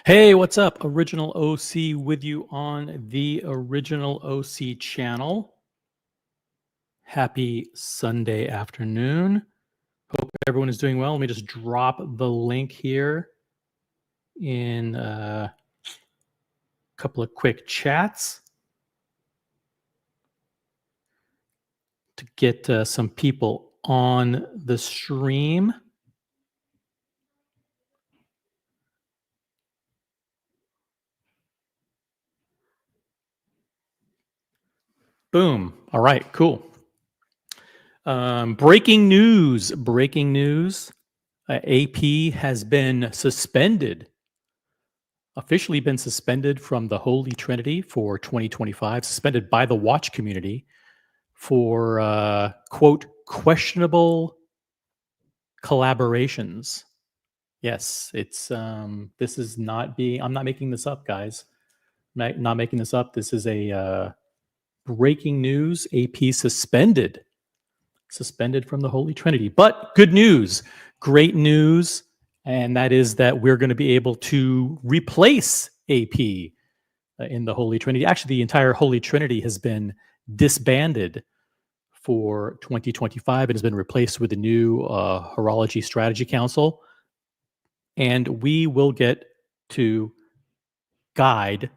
Hey, what's up? Original OC with you on the Original OC channel. Happy Sunday afternoon. Hope everyone is doing well. Let me just drop the link here in a couple of quick chats to get some people on the stream. Boom. All right, cool. Breaking news. AP has been suspended, officially been suspended from the Holy Trinity for 2025, suspended by the watch community for, quote, questionable collaborations. Yes, it's, this is not being, I'm not making this up, guys. Not making this up. This is a breaking news. AP suspended from the Holy Trinity. But good news, great news, and that is that we're going to be able to replace AP in the Holy Trinity. Actually, the entire Holy Trinity has been disbanded for 2025 and has been replaced with a new Horology Strategy Council. And we will get to guide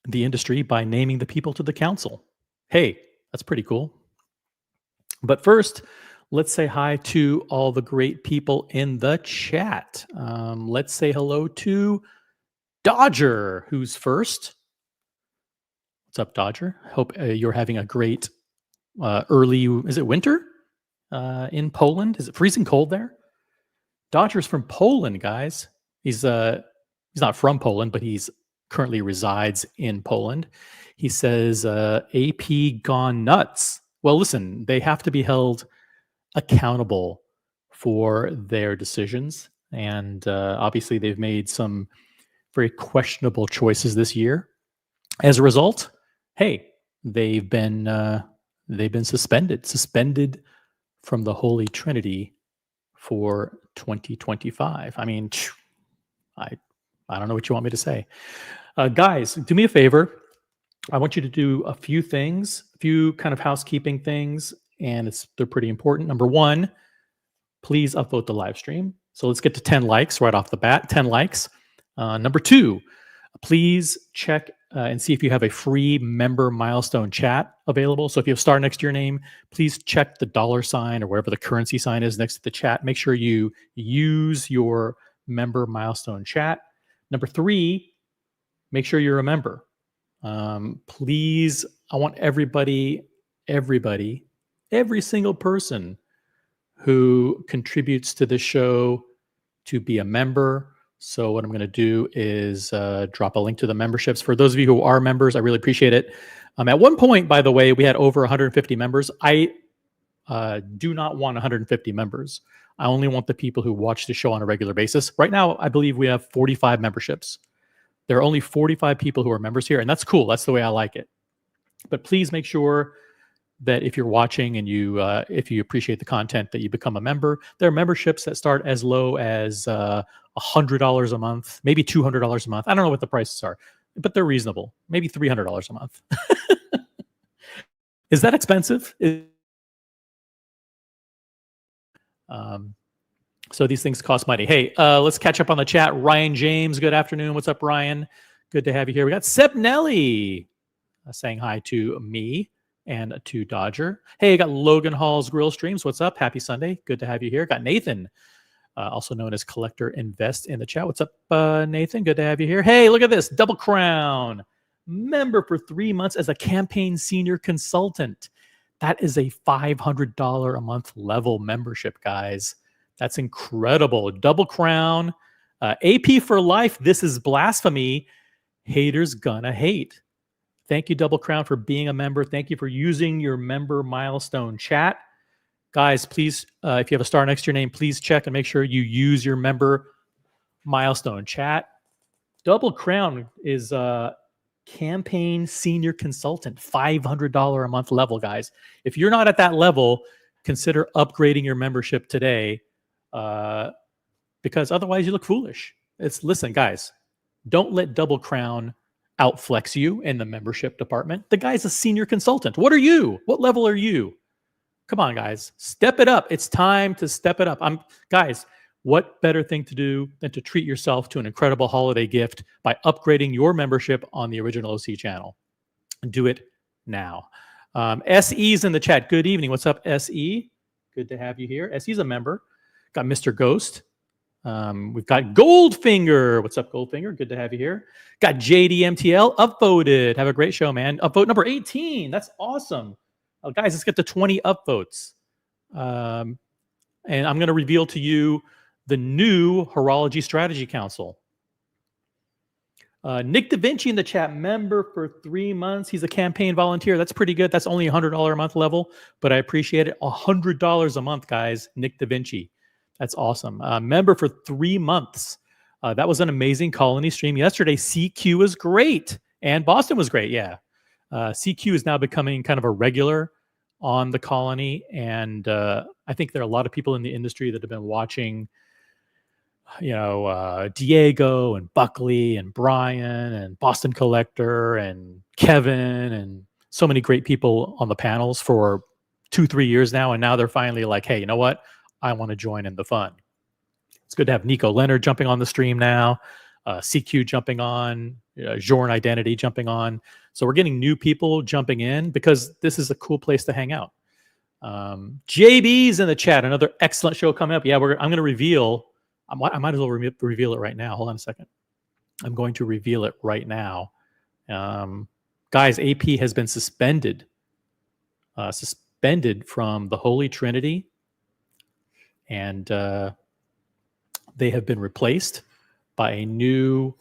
the industry by naming the people to the council. Hey, that's pretty cool. But first, let's say hi to all the great people in the chat. Let's say hello to Dodger, who's first. What's up, Dodger? Hope you're having a great early, is it winter in Poland? Is it freezing cold there? Dodger's from Poland, guys. He's not from Poland, but he's currently resides in Poland. He says AP gone nuts. Well, listen, they have to be held accountable for their decisions. And obviously, they've made some very questionable choices this year. As a result, hey, they've been suspended from the Holy Trinity for 2025. I mean, I don't know what you want me to say. Guys, do me a favor. I want you to do a few things, a few kind of housekeeping things, and they're pretty important. Number one, please upvote the live stream. So let's get to 10 likes right off the bat, 10 likes. Number two, please check and see if you have a free member milestone chat available. So if you have star next to your name, please check the $ or wherever the currency sign is next to the chat. Make sure you use your member milestone chat. Number three, make sure you're a member. Please, I want everybody, every single person who contributes to this show to be a member. So what I'm going to do is drop a link to the memberships. For those of you who are members, I really appreciate it. At one point, by the way, we had over 150 members. I do not want 150 members. I only want the people who watch the show on a regular basis. Right now, I believe we have 45 memberships. There are only 45 people who are members here, and that's cool. That's the way I like it. But please make sure that if you're watching and if you appreciate the content, that you become a member. There are memberships that start as low as $100 a month, maybe $200 a month. I don't know what the prices are, but they're reasonable. Maybe $300 a month. Is that expensive? So these things cost money. Hey, let's catch up on the chat. Ryan James, good afternoon. What's up, Ryan? Good to have you here. We got Seb Nelly saying hi to me and to Dodger. Hey, got Logan Hall's Grill Streams. What's up? Happy Sunday. Good to have you here. Got Nathan, also known as Collector Invest, in the chat. What's up, Nathan? Good to have you here. Hey, look at this. Double Crown. Member for 3 months as a campaign senior consultant. That is a $500 a month level membership, guys. That's incredible. Double Crown. AP for life. This is blasphemy. Haters gonna hate. Thank you, Double Crown, for being a member. Thank you for using your member milestone chat. Guys, please, if you have a star next to your name, please check and make sure you use your member milestone chat. Double Crown is campaign senior consultant, $500 a month level, guys. If you're not at that level, consider upgrading your membership today, because otherwise you look foolish. Listen, guys, don't let Double Crown outflex you in the membership department. The guy's a senior consultant. What are you? What level are you? Come on, guys, step it up. It's time to step it up. Guys, what better thing to do than to treat yourself to an incredible holiday gift by upgrading your membership on the original OC channel? Do it now. SE's in the chat. Good evening. What's up, SE? Good to have you here. SE's a member. Got Mr. Ghost. We've got Goldfinger. What's up, Goldfinger? Good to have you here. Got JDMTL upvoted. Have a great show, man. Upvote number 18. That's awesome. Guys, let's get to 20 upvotes. And I'm going to reveal to you the new Horology Strategy Council. Nick Da Vinci in the chat, member for 3 months. He's a campaign volunteer. That's pretty good. That's only $100 a month level, but I appreciate it. $100 a month, guys. Nick Da Vinci. That's awesome. Member for 3 months. That was an amazing Colony stream yesterday. CQ was great. And Boston was great, yeah. CQ is now becoming kind of a regular on the Colony. And I think there are a lot of people in the industry that have been watching, Diego and Buckley and Brian and Boston Collector and Kevin and so many great people on the panels for 2-3 years now. And now they're finally like, hey, you know what? I want to join in the fun. It's good to have Nico Leonard jumping on the stream now, CQ jumping on, Jorn Identity jumping on. So we're getting new people jumping in because this is a cool place to hang out. JB's in the chat. Another excellent show coming up. Yeah, I'm going to reveal. I might as well reveal it right now. Hold on a second. I'm going to reveal it right now. Guys, AP has been suspended from the Holy Trinity. And they have been replaced by a new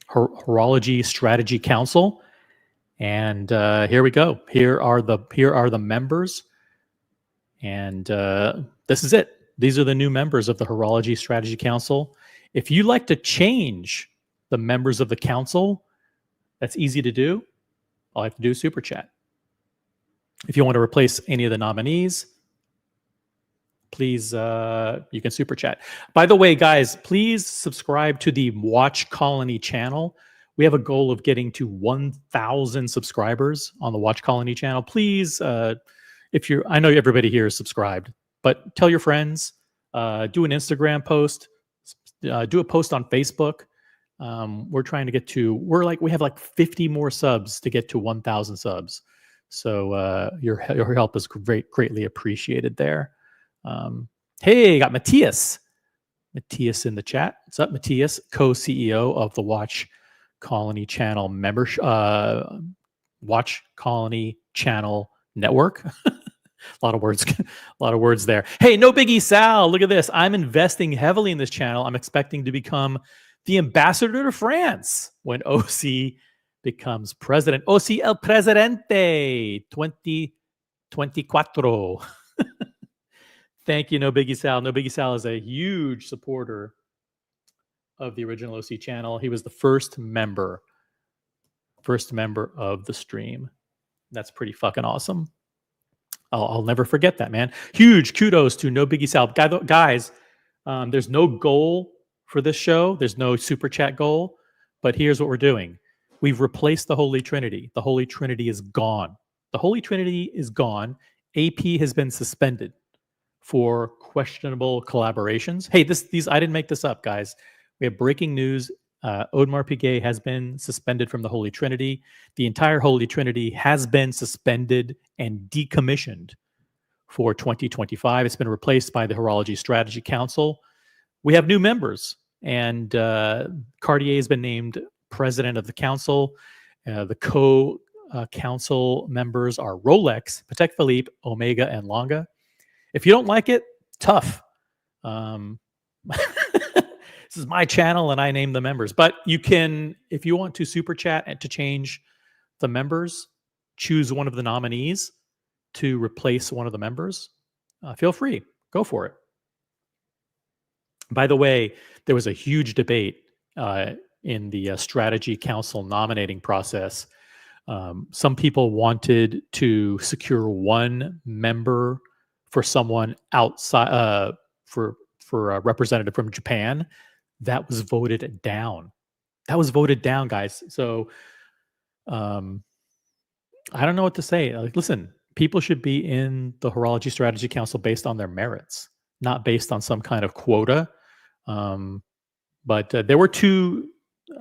Horology Strategy Council. And here we go. Here are the members. And this is it. These are the new members of the Horology Strategy Council. If you like to change the members of the council, that's easy to do. All I have to do is super chat. If you want to replace any of the nominees, please, you can super chat. By the way, guys, please subscribe to the Watch Colony channel. We have a goal of getting to 1,000 subscribers on the Watch Colony channel. Please, I know everybody here is subscribed, but tell your friends, do an Instagram post, do a post on Facebook. We're trying to get to, we have like 50 more subs to get to 1,000 subs. So your help is greatly appreciated there. Hey, got Matthias in the chat. What's up, Matthias? Co-CEO of the Watch Colony Channel membership, Watch Colony Channel Network. A lot of words there. Hey, no biggie, Sal. Look at this. I'm investing heavily in this channel. I'm expecting to become the ambassador to France when OC becomes president. OC el presidente 2024. Thank you, No Biggie Sal. No Biggie Sal is a huge supporter of the original OC channel. He was the first member of the stream. That's pretty fucking awesome. I'll never forget that, man. Huge kudos to No Biggie Sal. Guys, there's no goal for this show. There's no super chat goal. But here's what we're doing. We've replaced the Holy Trinity. The Holy Trinity is gone. The Holy Trinity is gone. AP has been suspended for questionable collaborations. Hey, these I didn't make this up, guys. We have breaking news. Audemars Piguet has been suspended from the Holy Trinity. The entire Holy Trinity has been suspended and decommissioned for 2025. It's been replaced by the Horology Strategy Council. We have new members, and Cartier has been named president of the council. The co-council members are Rolex, Patek Philippe, Omega, and Lange. If you don't like it, tough. This is my channel and I name the members. But you can, if you want to super chat and to change the members, choose one of the nominees to replace one of the members. Feel free, go for it. By the way, there was a huge debate in the strategy council nominating process. Some people wanted to secure one member for someone outside, for a representative from Japan. That was voted down. Guys. So I don't know what to say. Like, listen, people should be in the Horology Strategy Council based on their merits, not based on some kind of quota. But there were two.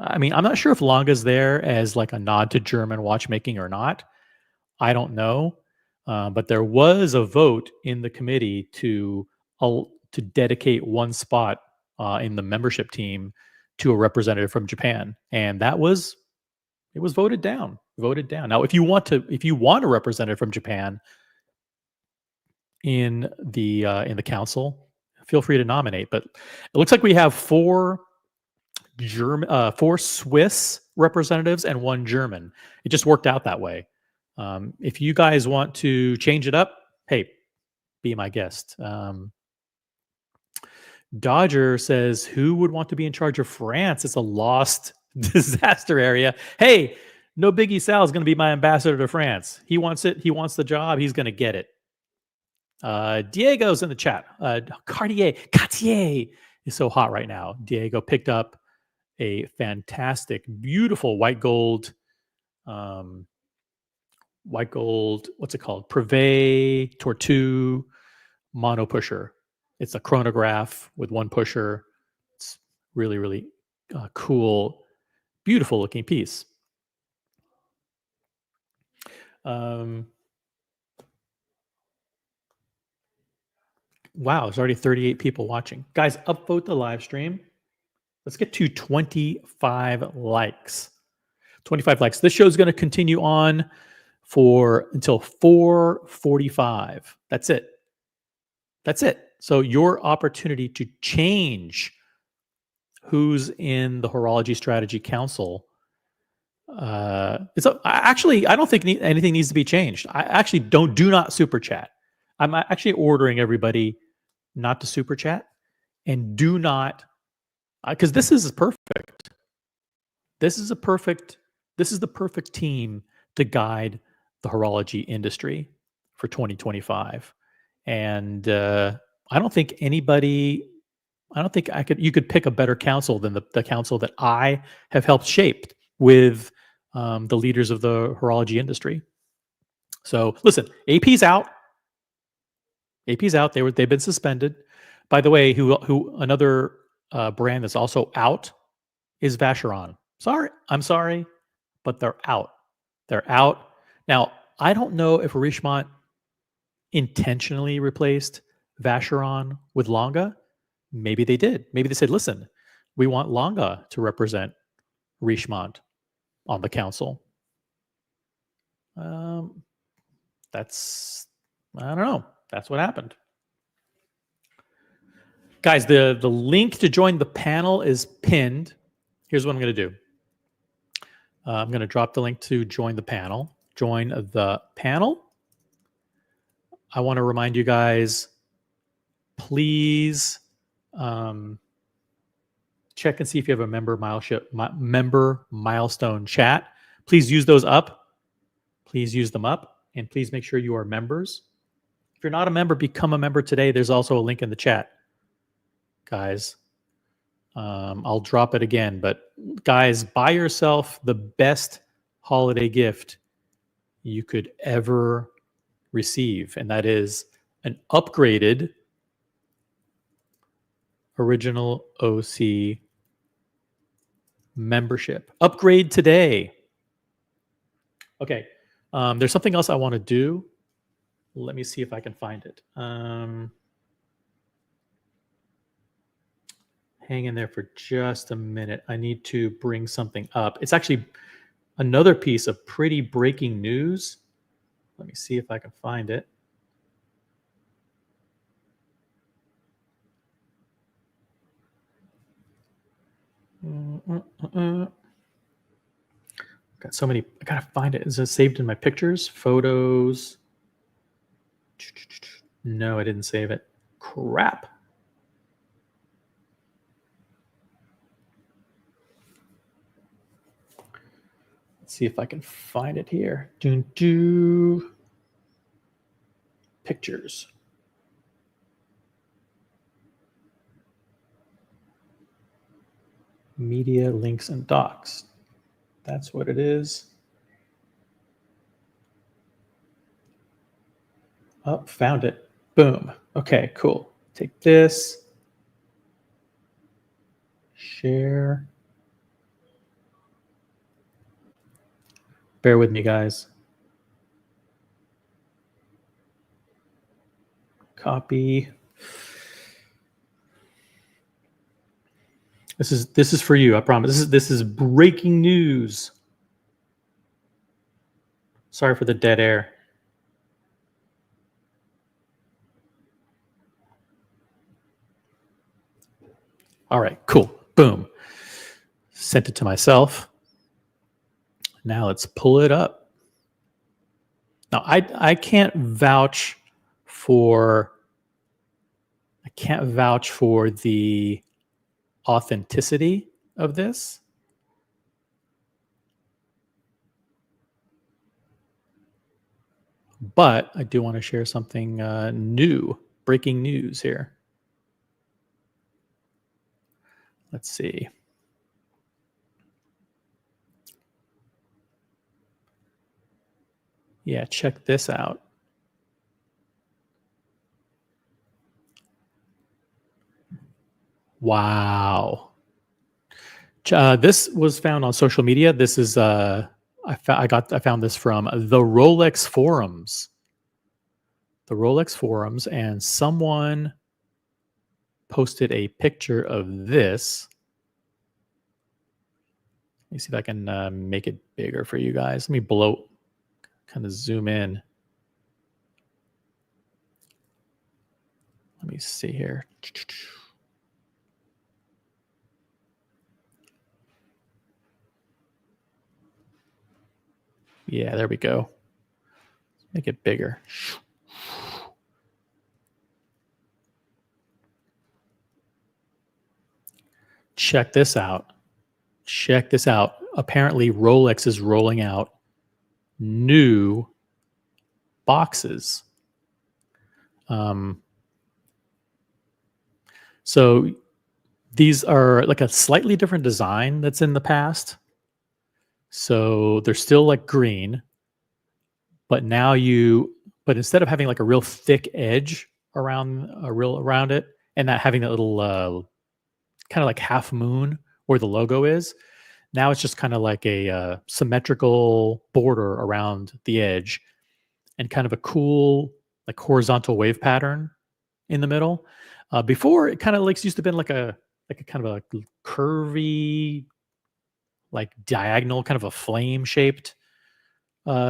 I mean, I'm not sure if Lange's there as like a nod to German watchmaking or not. I don't know. But there was a vote in the committee to dedicate one spot in the membership team to a representative from Japan, and it was voted down. Now, if you want a representative from Japan in the council, feel free to nominate. But it looks like we have four Swiss representatives and one German. It just worked out that way. If you guys want to change it up, hey, be my guest. Dodger says, who would want to be in charge of France? It's a lost disaster area. Hey, no biggie, Sal is going to be my ambassador to France. He wants it. He wants the job. He's going to get it. Diego's in the chat. Cartier is so hot right now. Diego picked up a fantastic, beautiful white gold, what's it called? Privé Tortue mono pusher. It's a chronograph with one pusher. It's really, really cool, beautiful looking piece. Wow, there's already 38 people watching. Guys, upvote the live stream. Let's get to 25 likes. 25 likes. This show is going to continue on until 4:45. That's it. So your opportunity to change who's in the Horology Strategy Council. Actually, I don't think anything needs to be changed. I actually do not super chat. I'm actually ordering everybody not to super chat and do not, because this is perfect. This is the perfect team to guide the horology industry for 2025. And I don't think you could pick a better council than the council that I have helped shape with the leaders of the horology industry. So listen, AP's out. They've been suspended. By the way, who another brand that's also out is Vacheron. I'm sorry, but they're out. Now, I don't know if Richemont intentionally replaced Vacheron with Lange. Maybe they did. Maybe they said, listen, we want Lange to represent Richemont on the council. I don't know. That's what happened. Guys, the link to join the panel is pinned. Here's what I'm going to do. I'm going to drop the link to join the panel. Join the panel. I want to remind you guys, please check and see if you have a member milestone chat. Please use those up. Please use them up. And please make sure you are members. If you're not a member, become a member today. There's also a link in the chat, guys. I'll drop it again. But guys, buy yourself the best holiday gift you could ever receive, and that is an upgraded original OC membership. Upgrade today. Okay. There's something else I want to do. Let me see if I can find it. Hang in there for just a minute. I need to bring something up. It's actually another piece of pretty breaking news. Let me see if I can find it. Got so many. I gotta find it. Is it saved in my pictures? Photos. No, I didn't save it. Crap. Let's see if I can find it here. Pictures. Media, links, and docs. That's what it is. Oh, found it. Boom. Okay, cool. Take this. Share. Bear with me, guys. Copy. This is for you, I promise. This is breaking news. Sorry for the dead air. All right, cool. Boom. Sent it to myself. Now let's pull it up. Now I can't vouch for the authenticity of this. But I do want to share something new, breaking news here. Let's see. Yeah, check this out. Wow. This was found on social media. This is I found this from the Rolex forums. The Rolex forums, and someone posted a picture of this. Let me see if I can make it bigger for you guys. Let me kind of zoom in. Let me see here. Yeah, there we go. Make it bigger. Check this out. Check this out. Apparently, Rolex is rolling out new boxes. So these are like a slightly different design that's in the past. So they're still like green, but but instead of having like a real thick edge around it, and not having that little kind of like half moon where the logo is, now it's just kind of like a symmetrical border around the edge, and kind of a cool like horizontal wave pattern in the middle. Before, it kind of like used to been like a kind of a curvy, like diagonal, kind of a flame shaped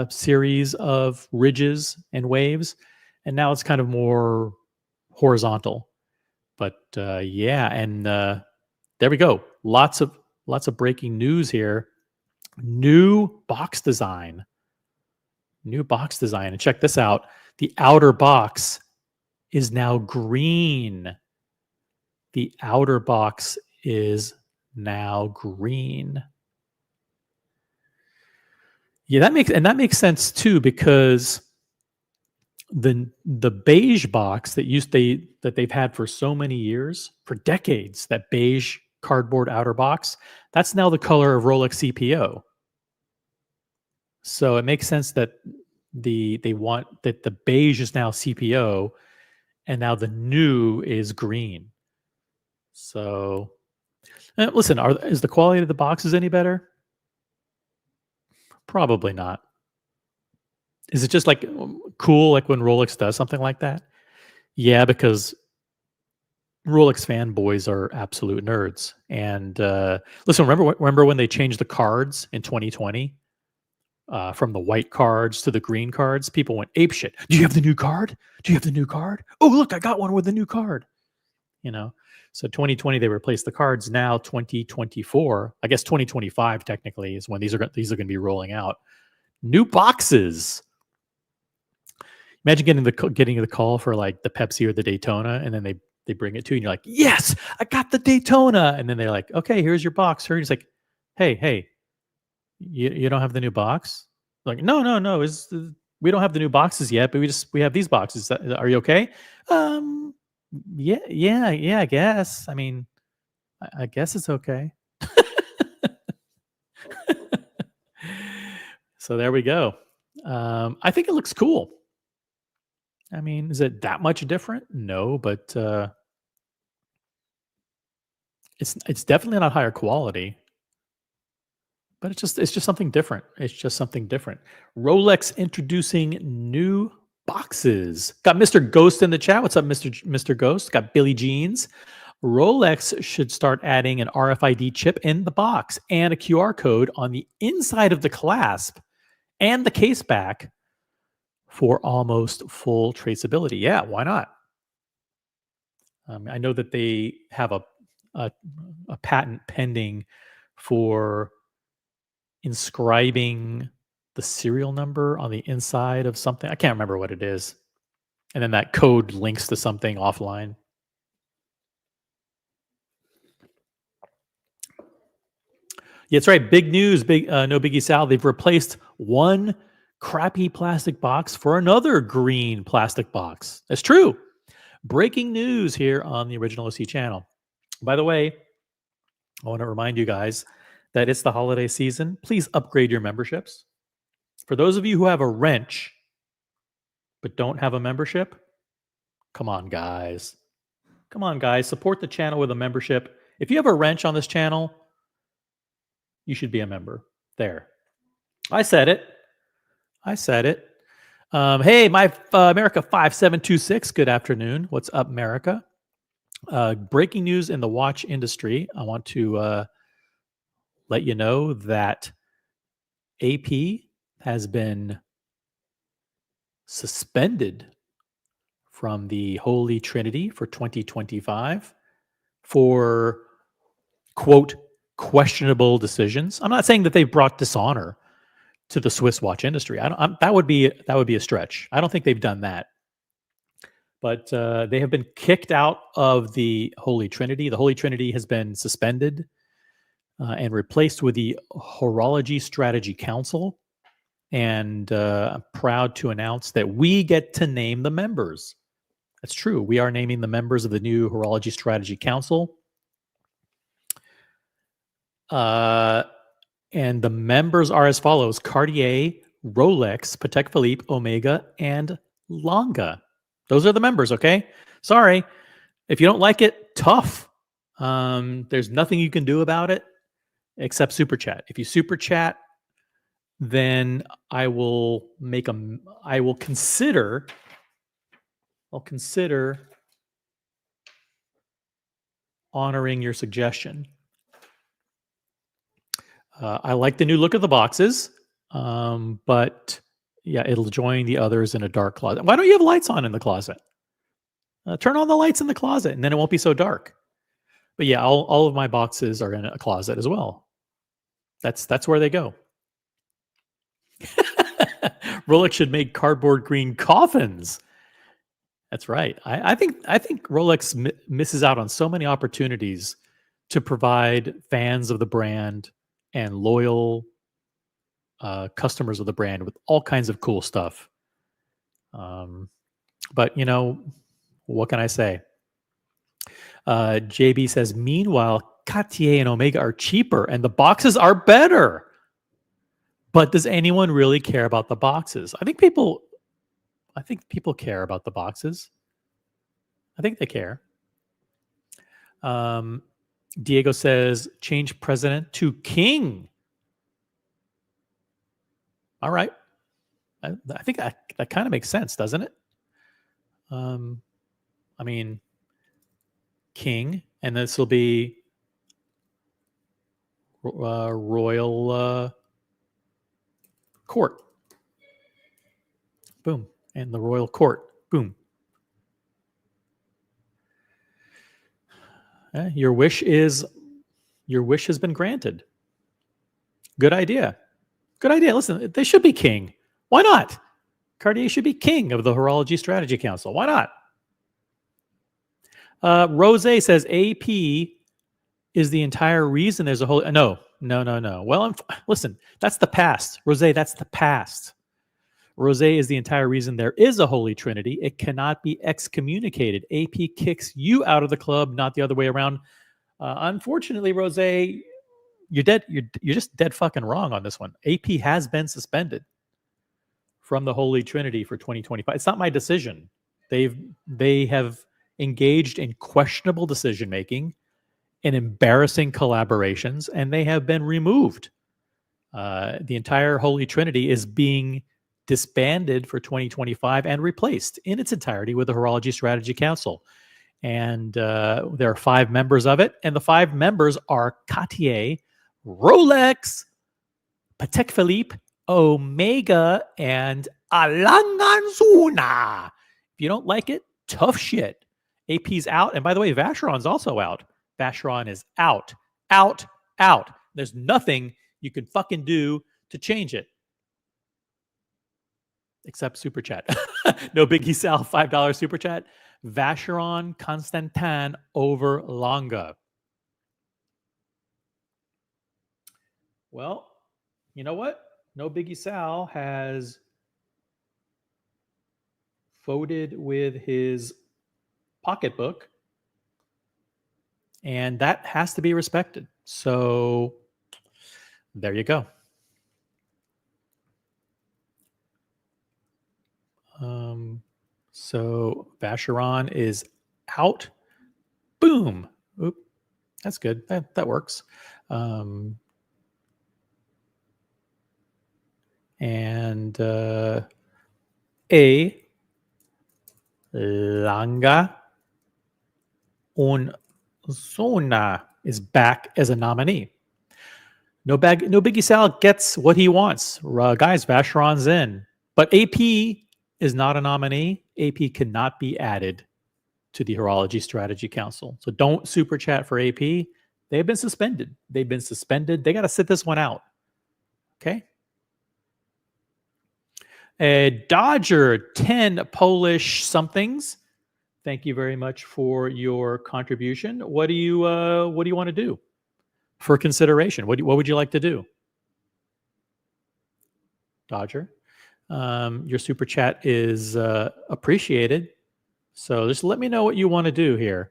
series of ridges and waves, and now it's kind of more horizontal. But yeah, and there we go. Lots of breaking news here. New box design, and check this out. The outer box is now green. The outer box is now green. Yeah, that makes sense too, because the beige box that they've had for so many years, for decades, that beige cardboard outer box, that's now the color of Rolex CPO. So it makes sense that they want that the beige is now CPO, and now the new is green. So listen, is the quality of the boxes any better? Probably not. Is it just like cool, like when Rolex does something like that? Yeah, because Rolex fanboys are absolute nerds. And listen, remember when they changed the cards in 2020 from the white cards to the green cards? People went apeshit. Do you have the new card? Do you have the new card? Oh, look, I got one with the new card. You know, so 2020 they replaced the cards. Now 2024, I guess 2025 technically is when these are going to be rolling out. New boxes. Imagine getting the call for like the Pepsi or the Daytona, and then they bring it to you, and you're like, yes, I got the Daytona. And then they're like, okay, here's your box. He's like, hey, you don't have the new box? Like, no, we don't have the new boxes yet, but we have these boxes. Are you okay? Yeah, I guess. I mean, I guess it's okay. So there we go. I think it looks cool. I mean, is it that much different? No, but it's definitely not higher quality. But it's just something different. It's just something different. Rolex introducing new boxes. Got Mr. Ghost in the chat. What's up, Mr. Ghost? Got Billy Jeans. Rolex should start adding an RFID chip in the box and a QR code on the inside of the clasp and the case back for almost full traceability. Yeah, why not? I know that they have a patent pending for inscribing the serial number on the inside of something. I can't remember what it is. And then that code links to something offline. Yeah, that's right. Big news. No Biggie Sal. They've replaced one crappy plastic box for another green plastic box. That's true. Breaking news here on the Original OC channel. By the way, I want to remind you guys that it's the holiday season. Please upgrade your memberships. For those of you who have a wrench but don't have a membership, come on, guys. Come on, guys. Support the channel with a membership. If you have a wrench on this channel, you should be a member. There. I said it. Hey, my America 5726. Good afternoon. What's up, America? Breaking news in the watch industry. I want to let you know that AP has been suspended from the Holy Trinity for 2025 for, quote, questionable decisions. I'm not saying that they've brought dishonor to the Swiss watch industry. That would be a stretch. I don't think they've done that. But they have been kicked out of the Holy Trinity. The Holy Trinity has been suspended and replaced with the Horology Strategy Council. And I'm proud to announce that we get to name the members. That's true. We are naming the members of the new Horology Strategy Council. And the members are as follows: Cartier, Rolex, Patek Philippe, Omega, and Longa. Those are the members, okay? Sorry. If you don't like it, tough. There's nothing you can do about it except super chat. If you super chat, then I will consider honoring your suggestion. I like the new look of the boxes, but yeah, it'll join the others in a dark closet. Why don't you have lights on in the closet? Turn on the lights in the closet, and then it won't be so dark. But yeah, all of my boxes are in a closet as well. That's where they go. Rolex should make cardboard green coffins. That's right. I think Rolex misses out on so many opportunities to provide fans of the brand and loyal customers of the brand with all kinds of cool stuff. But what can I say? JB says, meanwhile, Cartier and Omega are cheaper and the boxes are better. But does anyone really care about the boxes? I think people care about the boxes. I think they care. Diego says change president to king. All right. I think that kind of makes sense, doesn't it? I mean, king, and this will be royal court. Boom. And the royal court. Boom. Your wish has been granted. Good idea. Good idea. Listen, they should be king. Why not? Cartier should be king of the Horology Strategy Council. Why not? Rose says AP is the entire reason there's a whole... No. Well, listen, that's the past. Rose, that's the past. Rose is the entire reason there is a Holy Trinity. It cannot be excommunicated. AP kicks you out of the club, not the other way around. Unfortunately, Rose, you're dead. You're just dead fucking wrong on this one. AP has been suspended from the Holy Trinity for 2025. It's not my decision. They have engaged in questionable decision making and embarrassing collaborations, and they have been removed. The entire Holy Trinity is being disbanded for 2025 and replaced in its entirety with the Horology Strategy Council. And there are 5 members of it, and the 5 members are Cartier, Rolex, Patek Philippe, Omega, and Alanganzuna. If you don't like it, tough shit. AP's out. And by the way, Vacheron's also out. Vacheron is out. There's nothing you can fucking do to change it. Except super chat. No Biggie Sal, $5 super chat. Vacheron Constantin over Longa. Well, you know what? No Biggie Sal has voted with his pocketbook, and that has to be respected. So there you go. So Vacheron is out. Boom. Oop. That's good. That works. And A Langa Unzona is back as a nominee. No Biggie Sal gets what he wants. Guys, Vacheron's in. But AP is not a nominee. AP cannot be added to the Horology Strategy Council. So don't super chat for AP. They've been suspended. They got to sit this one out. Okay? Dodger 10 Polish somethings. Thank you very much for your contribution. What do you want to do for consideration? What would you like to do? Dodger, your super chat is appreciated. So just let me know what you want to do here.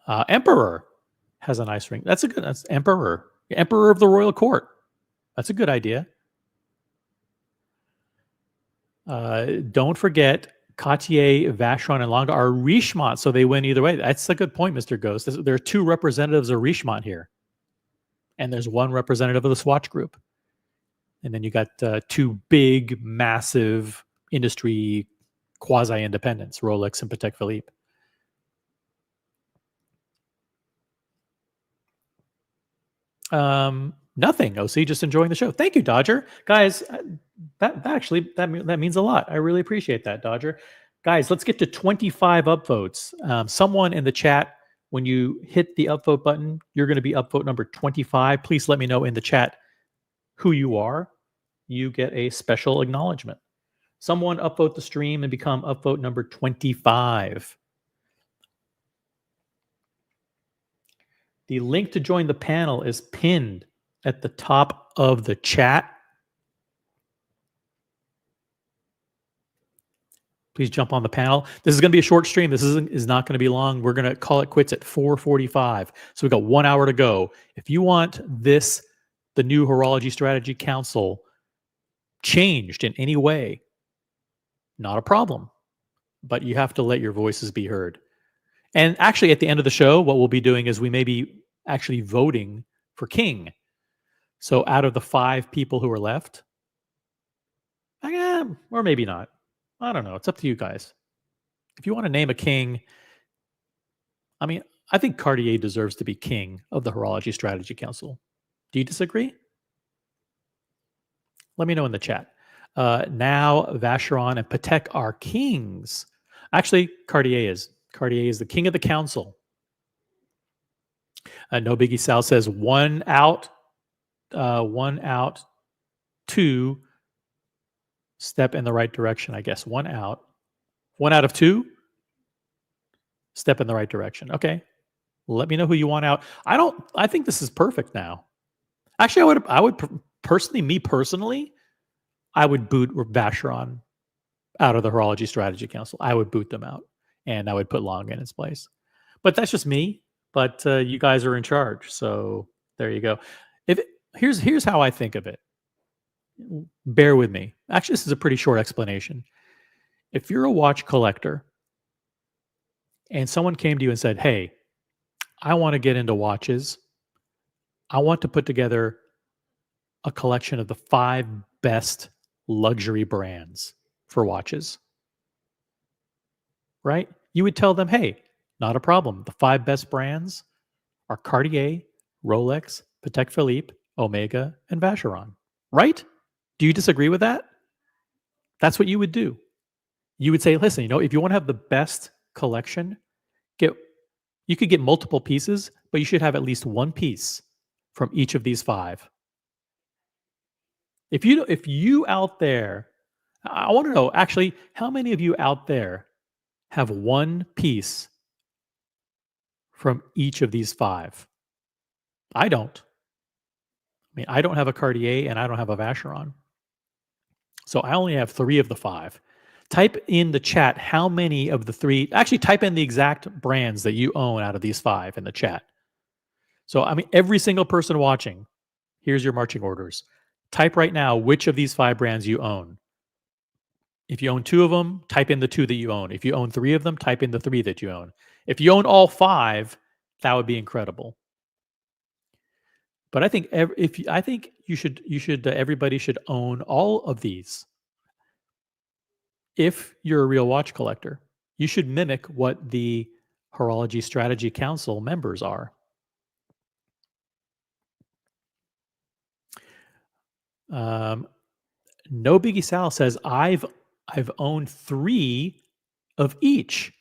Emperor has a nice ring. That's Emperor. Emperor of the Royal Court. That's a good idea. Don't forget, Cartier, Vacheron, and Longa are Richemont, so they win either way. That's a good point, Mr. Ghost. There are 2 representatives of Richemont here. And there's 1 representative of the Swatch Group. And then you got 2 big, massive industry quasi-independents, Rolex and Patek Philippe. Nothing, OC, just enjoying the show. Thank you, Dodger. Guys, that means a lot. I really appreciate that, Dodger. Guys, let's get to 25 upvotes. Someone in the chat, when you hit the upvote button, you're going to be upvote number 25. Please let me know in the chat who you are. You get a special acknowledgement. Someone upvote the stream and become upvote number 25. The link to join the panel is pinned at the top of the chat. please jump on the panel. This is going to be a short stream. This is not going to be long. We're going to call it quits at 4:45. So we've got 1 hour to go. If you want the new Horology Strategy Council changed in any way, not a problem. But you have to let your voices be heard. And actually, at the end of the show, what we'll be doing is we may be actually voting for king. So out of the 5 people who are left, or maybe not. I don't know. It's up to you guys. If you want to name a king, I mean, I think Cartier deserves to be king of the Horology Strategy Council. Do you disagree? Let me know in the chat. Now Vacheron and Patek are kings. Actually, Cartier is. Cartier is the king of the council. No Biggie Sal says 1 out, 2 step in the right direction. I guess 1 out, 1 out of 2 step in the right direction. Okay, let me know who you want out. I think this is perfect now. Actually, I would personally, I would boot Vacheron out of the Horology Strategy Council. I would boot them out, and I would put Long in its place. But that's just me. But you guys are in charge, so there you go. Here's how I think of it. Bear with me. Actually, this is a pretty short explanation. If you're a watch collector and someone came to you and said, "Hey, I want to get into watches. I want to put together a collection of the 5 best luxury brands for watches," right? You would tell them, "Hey, not a problem. The 5 best brands are Cartier, Rolex, Patek Philippe, Omega, and Vacheron," right? Do you disagree with that? That's what you would do. You would say, "Listen, if you want to have the best collection, you could get multiple pieces, but you should have at least 1 piece from each of these 5." If you out there, I want to know actually how many of you out there have 1 piece from each of these 5? I don't. I mean, I don't have a Cartier and I don't have a Vacheron. So I only have 3 of the 5. Type in the chat how many of the 3, actually type in the exact brands that you own out of these 5 in the chat. So, I mean, every single person watching, here's your marching orders. Type right now which of these 5 brands you own. If you own 2 of them, type in the 2 that you own. If you own 3 of them, type in the 3 that you own. If you own all 5, that would be incredible. But I think everybody should own all of these. If you're a real watch collector, you should mimic what the Horology Strategy Council members are. No Biggie Sal says I've owned 3 of each,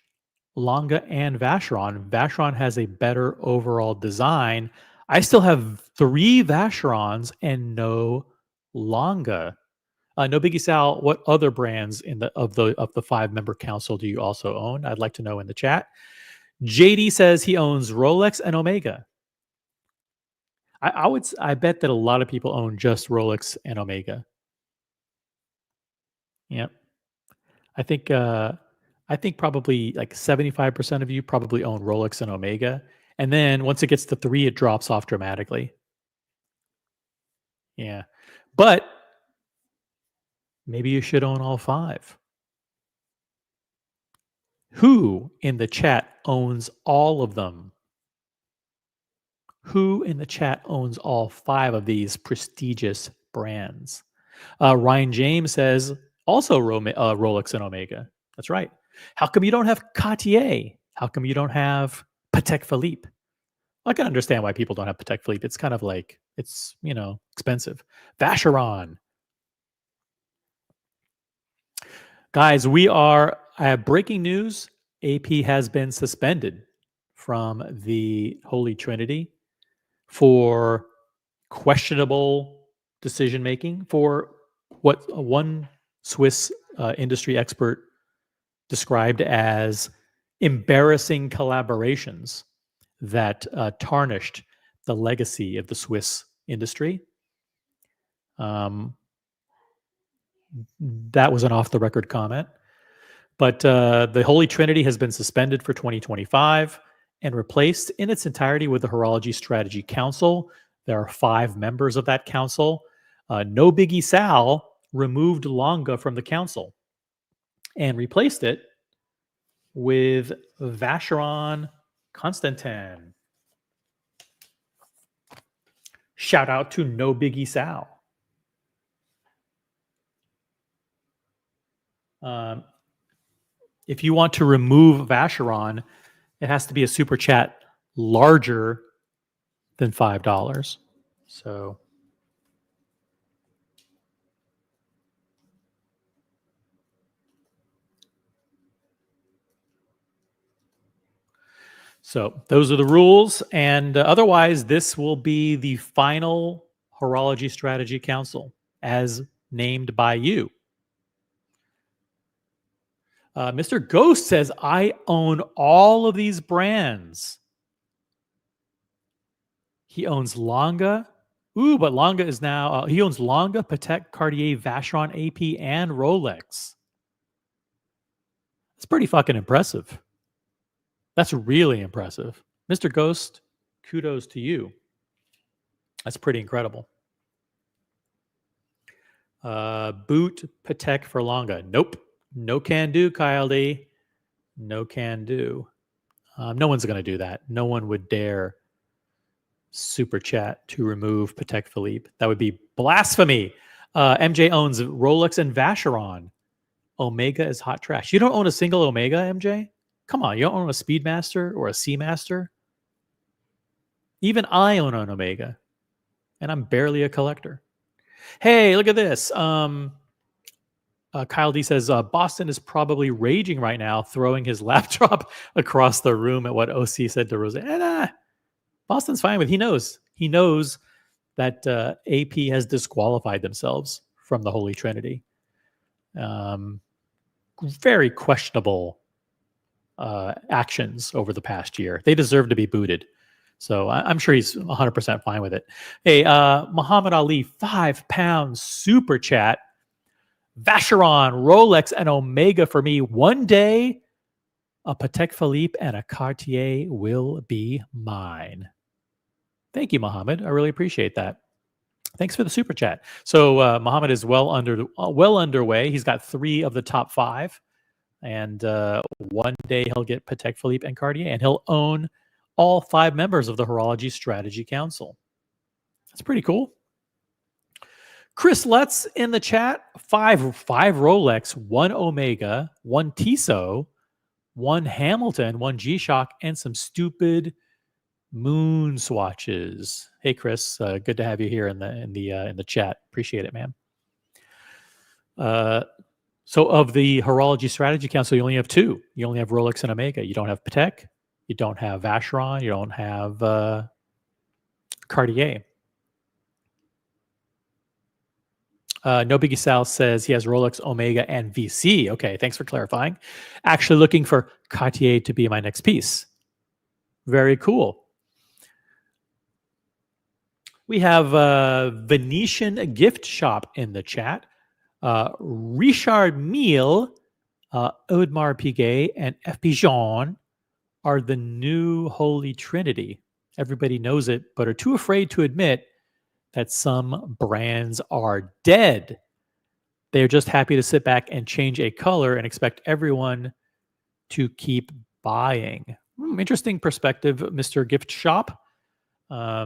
Longa and Vacheron. Vacheron has a better overall design. I still have 3 Vacherons and no Longa. No Biggie Sal, what other brands of the 5-member council do you also own? I'd like to know in the chat. JD says he owns Rolex and Omega. I bet that a lot of people own just Rolex and Omega. Yep. I think probably like 75% of you probably own Rolex and Omega. And then once it gets to 3, it drops off dramatically. Yeah. But maybe you should own all 5. Who in the chat owns all of them? Who in the chat owns all 5 of these prestigious brands? Ryan James says also Rolex and Omega. That's right. How come you don't have Cartier? How come you don't have Patek Philippe? I can understand why people don't have Patek Philippe. It's kind of like, it's, expensive. Vacheron. Guys, I have breaking news. AP has been suspended from the Holy Trinity for questionable decision making, for what one Swiss industry expert described as embarrassing collaborations that tarnished the legacy of the Swiss industry. That was an off the record comment. But the Holy Trinity has been suspended for 2025 and replaced in its entirety with the Horology Strategy Council. There are 5 members of that council. No Biggie Sal removed Longa from the council and replaced it with Vacheron Constantin. Shout out to No Biggie Sal. If you want to remove Vacheron, it has to be a super chat larger than $5. So those are the rules. And otherwise, this will be the final Horology Strategy Council as named by you. Mr. Ghost says, I own all of these brands. He owns Longa. Ooh, but Longa is now, he owns Longa, Patek, Cartier, Vacheron, AP, and Rolex. That's pretty fucking impressive. That's really impressive. Mr. Ghost, kudos to you. That's pretty incredible. Boot Patek for Longa. Nope. No can do, Kyle D. No can do. No one's going to do that. No one would dare super chat to remove Patek Philippe. That would be blasphemy. MJ owns Rolex and Vacheron. Omega is hot trash. You don't own a single Omega, MJ? Come on, you don't own a Speedmaster or a Seamaster? Even I own an Omega, and I'm barely a collector. Hey, look at this. Kyle D says, Boston is probably raging right now, throwing his laptop across the room at what OC said to Rose. Boston's fine with it. He knows. He knows that AP has disqualified themselves from the Holy Trinity. Very questionable actions over the past year. They deserve to be booted. So I'm sure he's 100% fine with it. Hey, Muhammad Ali, £5 super chat. Vacheron, Rolex, and Omega for me. One day, a Patek Philippe and a Cartier will be mine. Thank you, Muhammad. I really appreciate that. Thanks for the super chat. So Muhammad is well underway. He's got 3 of the top 5. And one day he'll get Patek Philippe and Cartier, and he'll own all 5 members of the Horology Strategy Council. That's pretty cool. Chris Lutz in the chat, 5 Rolex, 1 Omega, 1 Tissot, 1 Hamilton, 1 G-Shock, and some stupid moon swatches. Hey Chris, good to have you here in the chat. Appreciate it, man. So of the Horology Strategy Council, you only have 2. You only have Rolex and Omega. You don't have Patek. You don't have Vacheron. You don't have Cartier. No Biggie Sal says he has Rolex, Omega, and VC. Okay, thanks for clarifying. Actually looking for Cartier to be my next piece. Very cool. We have Venetian Gift Shop in the chat. Richard Mille, Audemars Piguet, and F. Pigeon are the new Holy Trinity. Everybody knows it, but are too afraid to admit that some brands are dead. They're just happy to sit back and change a color and expect everyone to keep buying. Interesting perspective, Mr. Gift Shop. But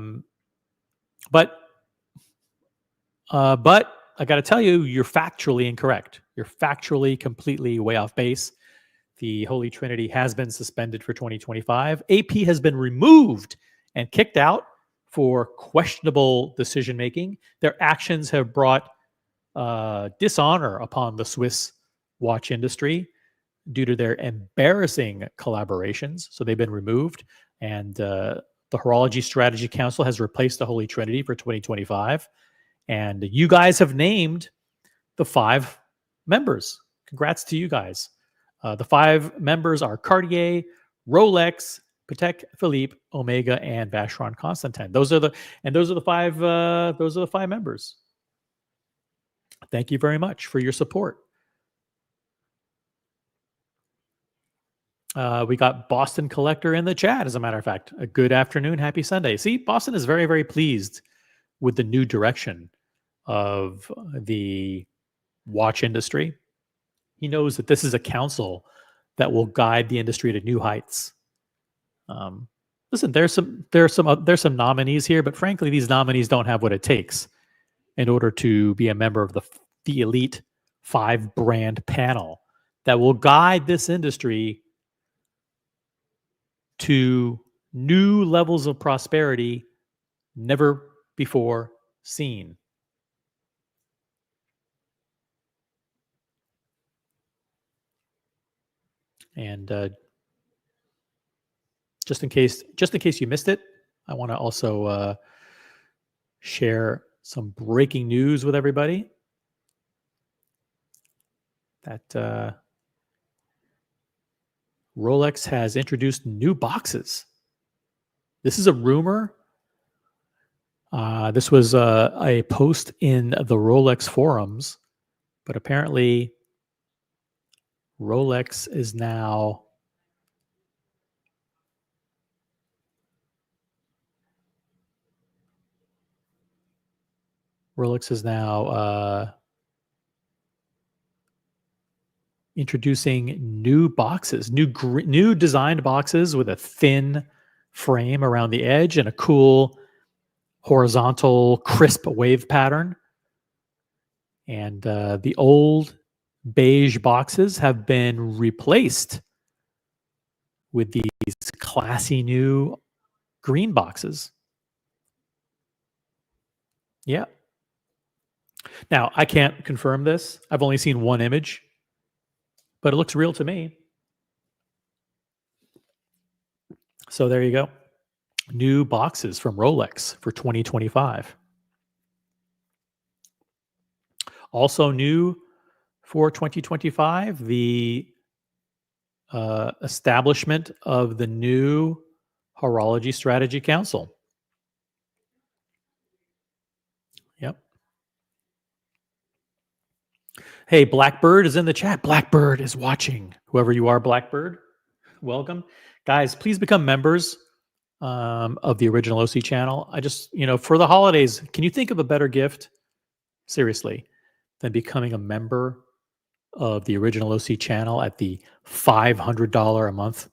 I got to tell you, you're factually incorrect. You're factually completely way off base. The Holy Trinity has been suspended for 2025. AP has been removed and kicked out for questionable decision-making. Their actions have brought dishonor upon the Swiss watch industry due to their embarrassing collaborations. So they've been removed. And the Horology Strategy Council has replaced the Holy Trinity for 2025. And you guys have named the 5 members. Congrats to you guys. The 5 members are Cartier, Rolex, Patek Philippe, Omega, and Vacheron Constantin. Those are the 5 members. Thank you very much for your support. We got Boston Collector in the chat, as a matter of fact. A good afternoon, happy Sunday. See, Boston is very, very pleased with the new direction of the watch industry. He knows that this is a council that will guide the industry to new heights. Listen, there's some nominees here, but frankly, these nominees don't have what it takes in order to be a member of the elite 5 brand panel that will guide this industry to new levels of prosperity never before seen. And just in case you missed it, I want to also share some breaking news with everybody. That Rolex has introduced new boxes. This is a rumor. This was a post in the Rolex forums, but apparently Rolex is now introducing new boxes, new designed boxes with a thin frame around the edge and a cool horizontal crisp wave pattern. And the old beige boxes have been replaced with these classy new green boxes. Yeah. Now, I can't confirm this. I've only seen one image, but it looks real to me. So there you go. New boxes from Rolex for 2025. Also new for 2025, the establishment of the new Horology Strategy Council. Yep. Hey, Blackbird is in the chat. Blackbird is watching. Whoever you are, Blackbird, welcome. Guys, please become members of the Original OC channel. I just, for the holidays, can you think of a better gift, seriously, than becoming a member of the Original OC channel at the $500 a month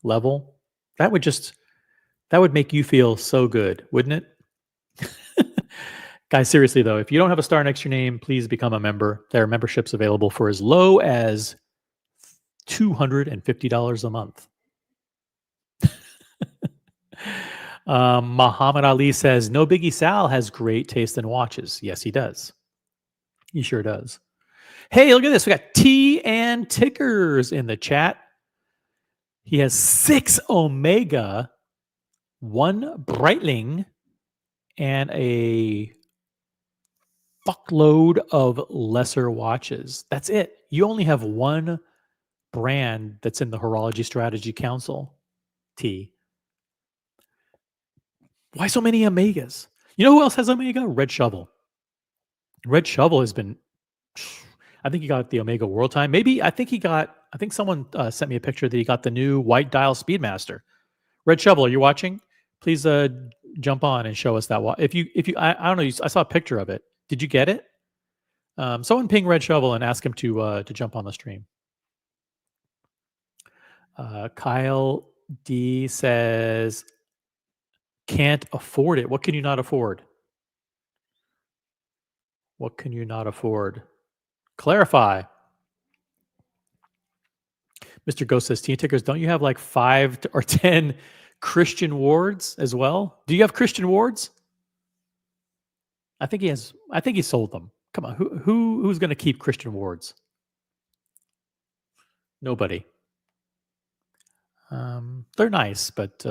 level? That would make you feel so good, wouldn't it? Guys, seriously though, if you don't have a star next to your name, please become a member. There are memberships available for as low as $250 a month. Muhammad Ali says, no Biggie Sal has great taste in watches. Yes, he does. He sure does. Hey, look at this. We got T and Tickers in the chat. He has 6 Omega, 1 Breitling, and a fuckload of lesser watches. That's it. You only have one brand that's in the Horology Strategy Council, T. Why so many Omegas? You know who else has Omega? Red Shovel. Red Shovel has been, I think he got the Omega World Time. I think someone sent me a picture that he got the new white dial Speedmaster. Red Shovel, are you watching? Please jump on and show us that. If you, I don't know, I saw a picture of it. Did you get it? Someone ping Red Shovel and ask him to jump on the stream. Kyle D says, can't afford it. What can you not afford? What can you not afford? Clarify. Mr. Ghost says, Teen Tickers, don't you have like 5 or 10 Christian Wards as well? Do you have Christian Wards? I think he sold them. Come on, who's going to keep Christian Wards? Nobody. They're nice, but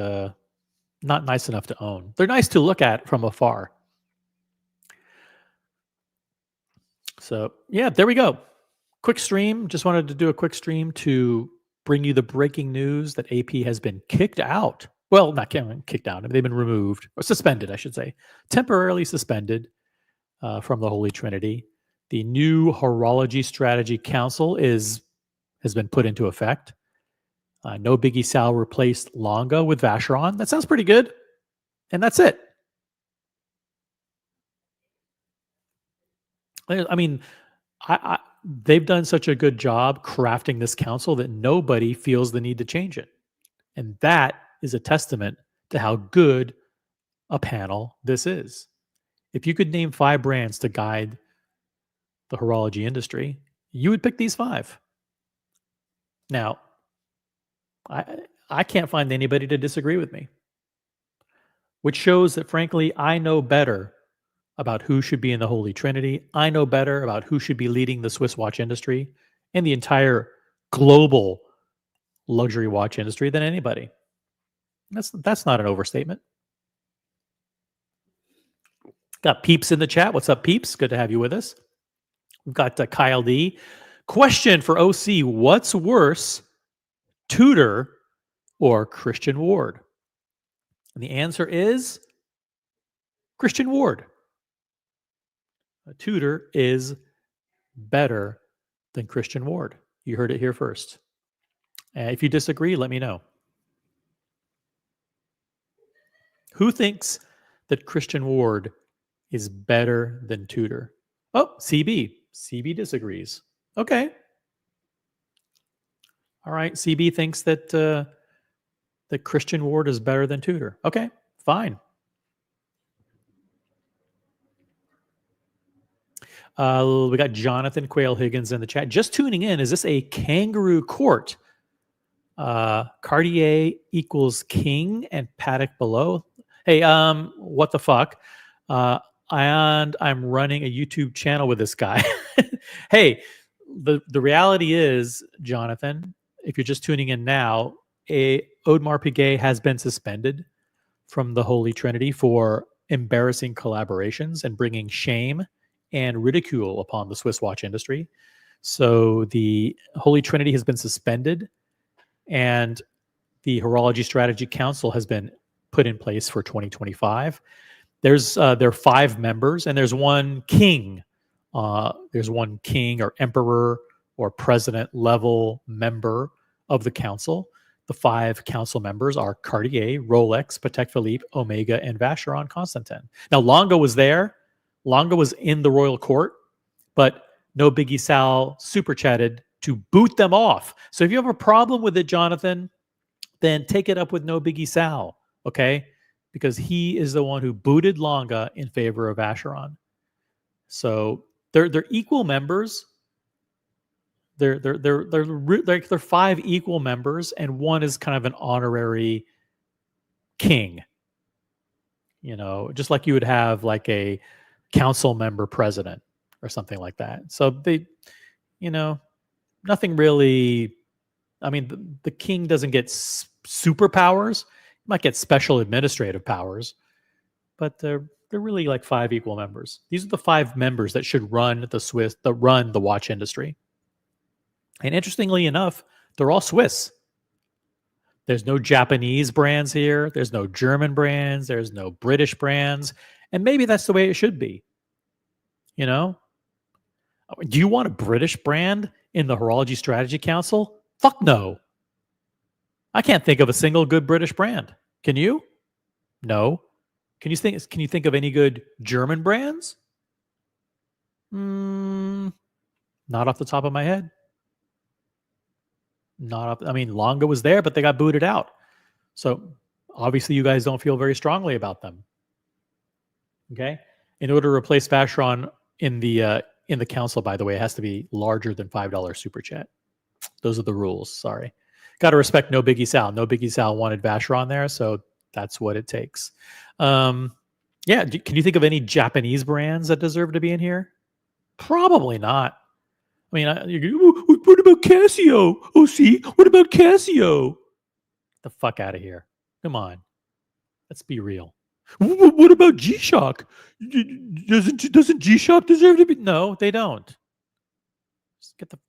not nice enough to own. They're nice to look at from afar. So yeah, there we go. Quick stream. Just wanted to do a quick stream to bring you the breaking news that AP has been kicked out. Well, not kicked out. They've been removed, or suspended, I should say. Temporarily suspended from the Holy Trinity. The new Horology Strategy Council has been put into effect. No Biggie Sal replaced Longa with Vacheron. That sounds pretty good. And that's it. I mean, they've done such a good job crafting this council that nobody feels the need to change it. And that is a testament to how good a panel this is. If you could name 5 brands to guide the horology industry, you would pick these 5. Now, I can't find anybody to disagree with me, which shows that, frankly, I know better about who should be in the Holy Trinity. I know better about who should be leading the Swiss watch industry and the entire global luxury watch industry than anybody. That's not an overstatement. Got Peeps in the chat. What's up, Peeps? Good to have you with us. We've got Kyle D. Question for OC: what's worse, Tudor or Christian Ward? And the answer is Christian Ward. Tudor is better than Christian Ward. You heard it here first. If you disagree, let me know. Who thinks that Christian Ward is better than Tudor? Oh, CB. CB disagrees. Okay. All right. CB thinks that that Christian Ward is better than Tudor. Okay, fine. We got Jonathan Quayle Higgins in the chat. Just tuning in. Is this a kangaroo court? Cartier equals king and Patek below. Hey, what the fuck? And I'm running a YouTube channel with this guy. Hey, the reality is, Jonathan, if you're just tuning in now, Audemars Piguet has been suspended from the Holy Trinity for embarrassing collaborations and bringing shame and ridicule upon the Swiss watch industry. So the Holy Trinity has been suspended, and the Horology Strategy Council has been put in place for 2025. There are 5 members, and there's one king. There's one king or emperor or president level member of the council. The 5 council members are Cartier, Rolex, Patek Philippe, Omega, and Vacheron Constantin. Now, Longa was there. Longa was in the royal court, but No Biggie Sal super chatted to boot them off. So if you have a problem with it, Jonathan, then take it up with No Biggie Sal, okay? Because he is the one who booted Longa in favor of Vacheron. So they're equal members. They're 5 equal members, and one is kind of an honorary king. You know, just like you would have like a council member president or something like that. So they, you know, nothing really. I mean, the king doesn't get superpowers. He might get special administrative powers, but they're really like 5 equal members. These are the 5 members that should run the watch industry. And interestingly enough, they're all Swiss. There's no Japanese brands here. There's no German brands. There's no British brands. And maybe that's the way it should be. You know? Do you want a British brand in the Horology Strategy Council? Fuck no. I can't think of a single good British brand. Can you? No. Can you think of any good German brands? Not off the top of my head. Longa was there, but they got booted out. So obviously you guys don't feel very strongly about them. Okay? In order to replace Vacheron in the council, by the way, it has to be larger than $5 super chat. Those are the rules. Sorry. Got to respect No Biggie Sal. No Biggie Sal wanted Vacheron there, so that's what it takes. Can you think of any Japanese brands that deserve to be in here? Probably not. I mean, what about Casio? Oh, see, what about Casio? Get the fuck out of here. Come on. Let's be real. What about G-Shock? Doesn't G-Shock deserve to be? No, they don't.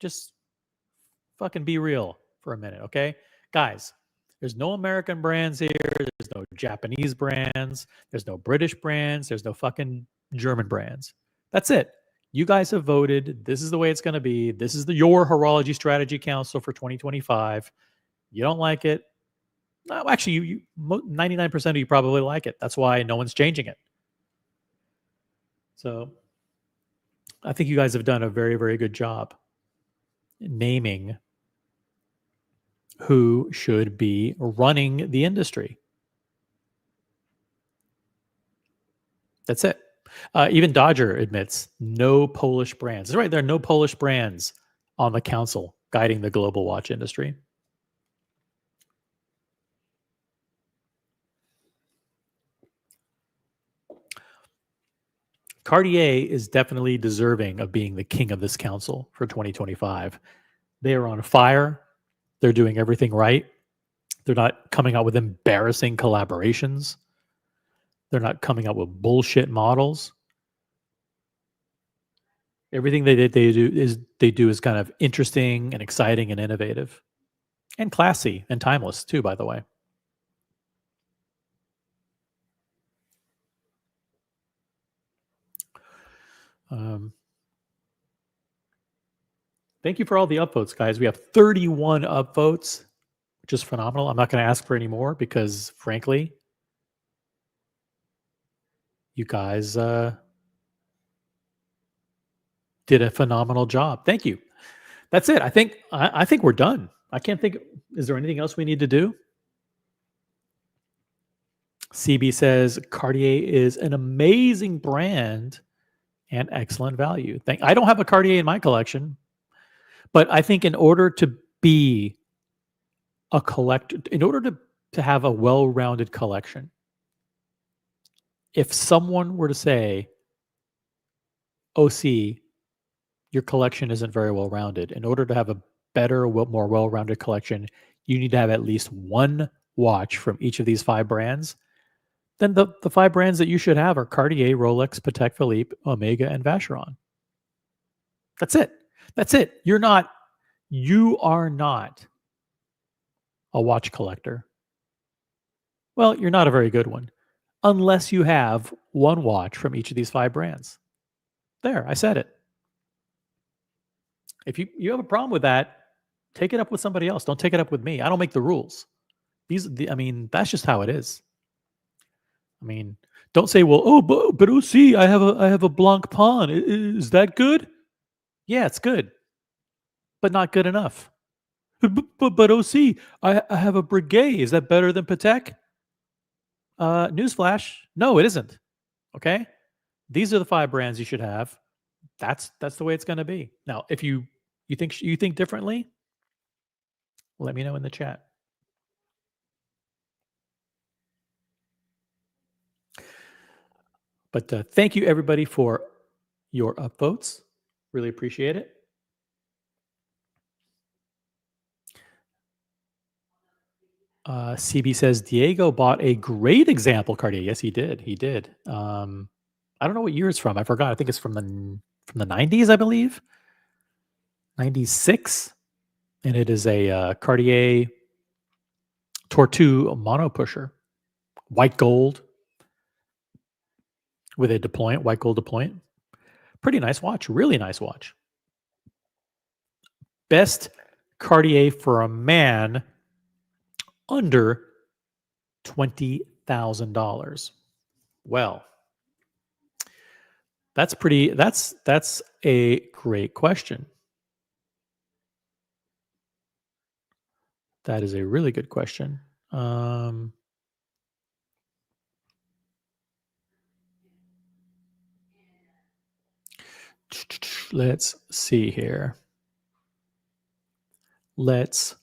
Just fucking be real for a minute, okay? Guys, there's no American brands here. There's no Japanese brands. There's no British brands. There's no fucking German brands. That's it. You guys have voted. This is the way it's going to be. This is your Horology Strategy Council for 2025. You don't like it. No, actually, 99% of you probably like it. That's why no one's changing it. So I think you guys have done a very, very good job naming who should be running the industry. That's it. Even Dodger admits no Polish brands. That's right. There are no Polish brands on the council guiding the global watch industry. Cartier is definitely deserving of being the king of this council for 2025. They are on fire. They're doing everything right. They're not coming out with embarrassing collaborations. They're not coming out with bullshit models. Everything they do is kind of interesting and exciting and innovative and classy and timeless too, by the way. Um, Thank you for all the upvotes, guys. We have 31 upvotes, which is phenomenal. I'm not going to ask for any more because, frankly, you guys did a phenomenal job. Thank you. That's it. I think we're done. I can't think. Is there anything else we need to do? CB says Cartier is an amazing brand and excellent value. I don't have a Cartier in my collection, but I think in order to be a collector, in order to have a well-rounded collection, if someone were to say, OC, your collection isn't very well-rounded. In order to have a better, more well-rounded collection, you need to have at least one watch from each of these 5 brands. Then the 5 brands that you should have are Cartier, Rolex, Patek Philippe, Omega, and Vacheron. That's it. That's it. You are not a watch collector. Well, you're not a very good one unless you have one watch from each of these 5 brands. There, I said it. If you have a problem with that, take it up with somebody else. Don't take it up with me. I don't make the rules. That's just how it is. I mean, don't say, well, oh, but OC, I have a Blanc Pawn. Is that good? Yeah, it's good, but not good enough. But OC, I have a Breguet. Is that better than Patek? Newsflash, no, it isn't. Okay, these are the 5 brands you should have. That's the way it's going to be. Now, if you think differently, let me know in the chat. But thank you everybody for your upvotes. Really appreciate it. CB says Diego bought a great example Cartier. Yes, he did. He did. I don't know what year it's from. I forgot. I think it's from the 90s, I believe. 96, and it is a Cartier Tortue mono pusher, white gold with a deployant, white gold deployant. Pretty nice watch. Really nice watch. Best Cartier for a man under $20,000. Well, that's a great question. That is a really good question. Let's see here. Let's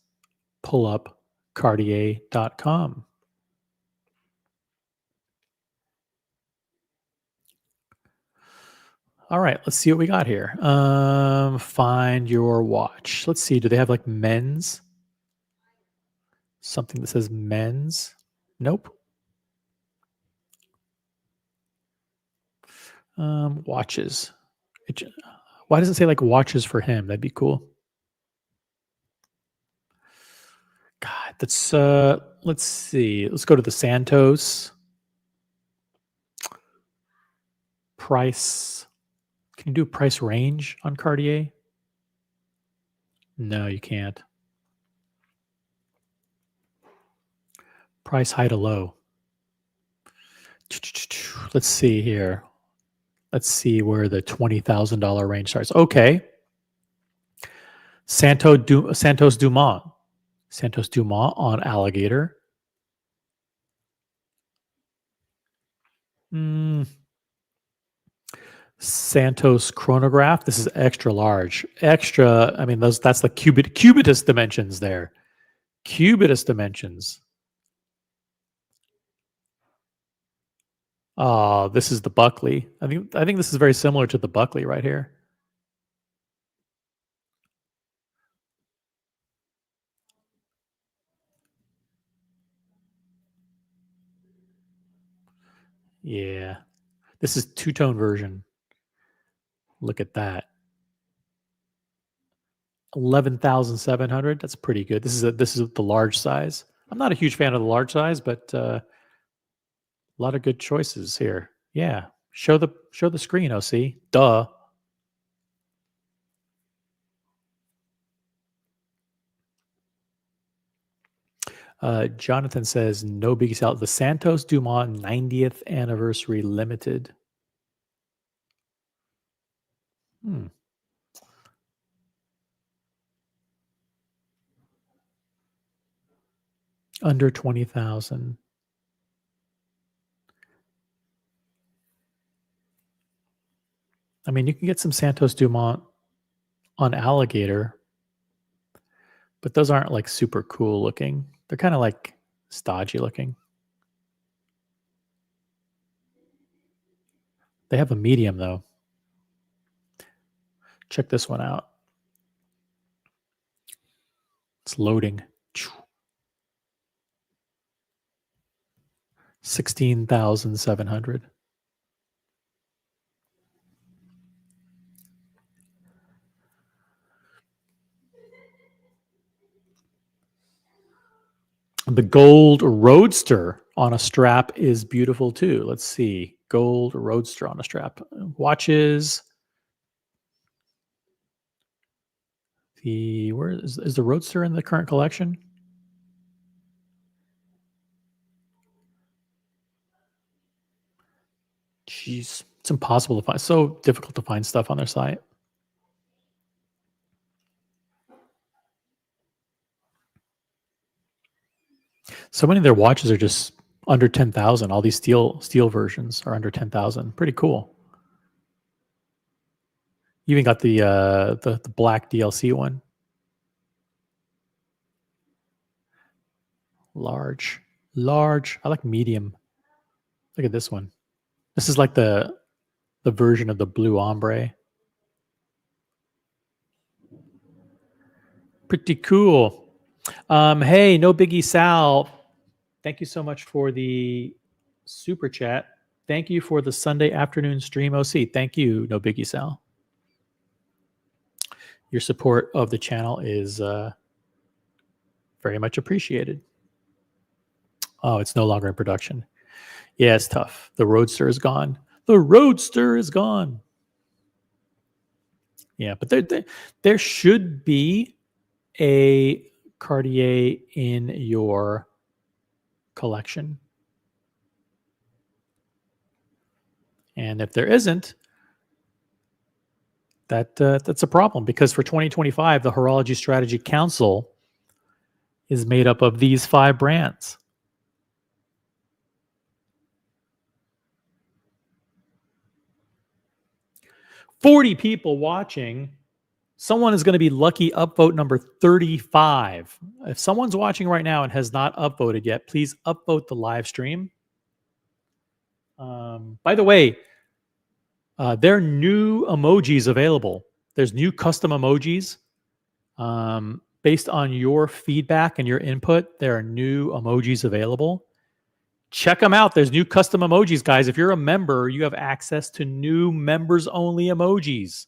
pull up Cartier.com. All right, let's see what we got here. Find your watch. Let's see. Do they have like men's? Something that says men's? Nope. Watches. Why does it say like watches for him? That'd be cool. God, that's let's see. Let's go to the Santos. Price. Can you do a price range on Cartier? No, you can't. Price high to low. Let's see here. Let's see where the $20,000 range starts. Okay. Santos Dumont. Santos Dumont on alligator. Santos chronograph. This is extra large. Extra, I mean, that's the cubitus dimensions there. Cubitus dimensions. Oh, this is the Buckley. I think this is very similar to the Buckley right here. Yeah. This is two-tone version. Look at that. 11,700. That's pretty good. This is the large size. I'm not a huge fan of the large size, but a lot of good choices here. Yeah. Show the screen, OC. Duh. Jonathan says, no biggie sale. The Santos Dumont 90th anniversary limited. Under 20,000. I mean, you can get some Santos Dumont on alligator, but those aren't like super cool looking. They're kind of like stodgy looking. They have a medium though. Check this one out. It's loading. 16,700. The gold Roadster on a strap is beautiful too. Let's see. Gold Roadster on a strap. Watches. Where is the Roadster in the current collection? Jeez, it's impossible to find. So difficult to find stuff on their site. So many of their watches are just under 10,000. All these steel versions are under 10,000. Pretty cool. You even got the black DLC one. Large. I like medium. Look at this one. This is like the version of the blue ombre. Pretty cool. Hey, no biggie Sal. Thank you so much for the super chat. Thank you for the Sunday afternoon stream, OC. Thank you, no biggie Sal. Your support of the channel is very much appreciated. Oh, it's no longer in production. Yeah, it's tough. The Roadster is gone. The Roadster is gone. Yeah, but there should be a Cartier in your collection. And if there isn't, that's a problem, because for 2025, the Horology Strategy Council is made up of these 5 brands. $40 people watching. Someone is going to be lucky upvote number 35. If someone's watching right now and has not upvoted yet, please upvote the live stream. By the way, there are new emojis available. There's new custom emojis. Based on your feedback and your input, there are new emojis available. Check them out. There's new custom emojis, guys. If you're a member, you have access to new members-only emojis.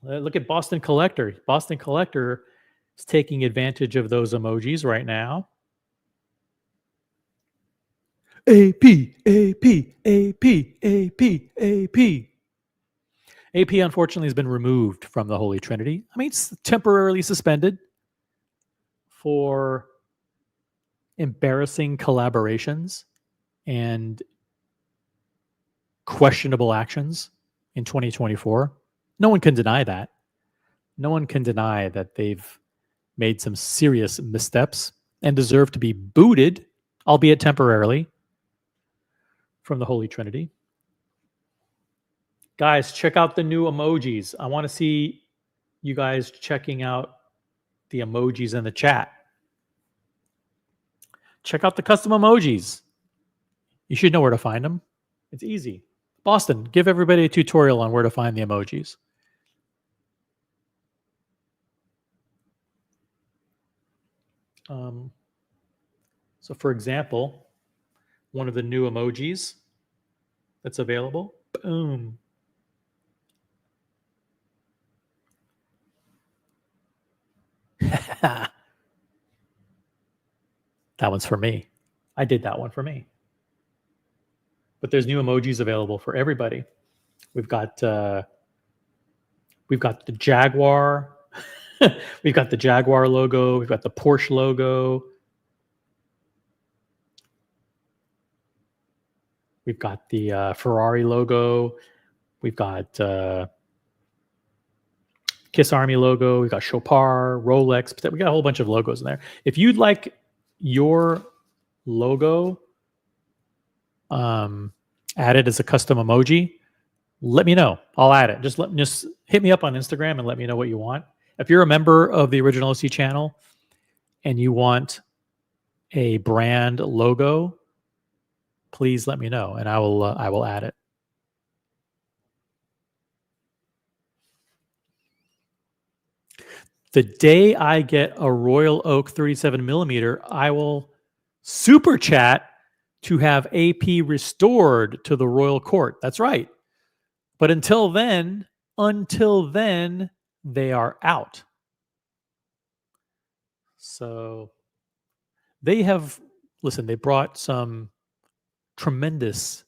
Look at Boston Collector. Boston Collector is taking advantage of those emojis right now. AP, AP, AP, AP, AP. AP, unfortunately, has been removed from the Holy Trinity. I mean, it's temporarily suspended for embarrassing collaborations and questionable actions in 2024. No one can deny that. No one can deny that they've made some serious missteps and deserve to be booted, albeit temporarily, from the Holy Trinity. Guys, check out the new emojis. I want to see you guys checking out the emojis in the chat. Check out the custom emojis. You should know where to find them. It's easy. Boston, give everybody a tutorial on where to find the emojis. So for example, one of the new emojis that's available, boom. That one's for me. I did that one for me. But there's new emojis available for everybody. We've got the Jaguar. We've got the Jaguar logo. We've got the Porsche logo. We've got the Ferrari logo. We've got Kiss Army logo. We've got Chopard, Rolex. We got a whole bunch of logos in there. If you'd like your logo added as a custom emoji, let me know. I'll add it. Just hit me up on Instagram and let me know what you want. If you're a member of the Original OC channel and you want a brand logo, please let me know and I will add it. The day I get a Royal Oak 37 millimeter, I will super chat to have AP restored to the Royal Court. That's right. But until then, they are out. So they brought some tremendous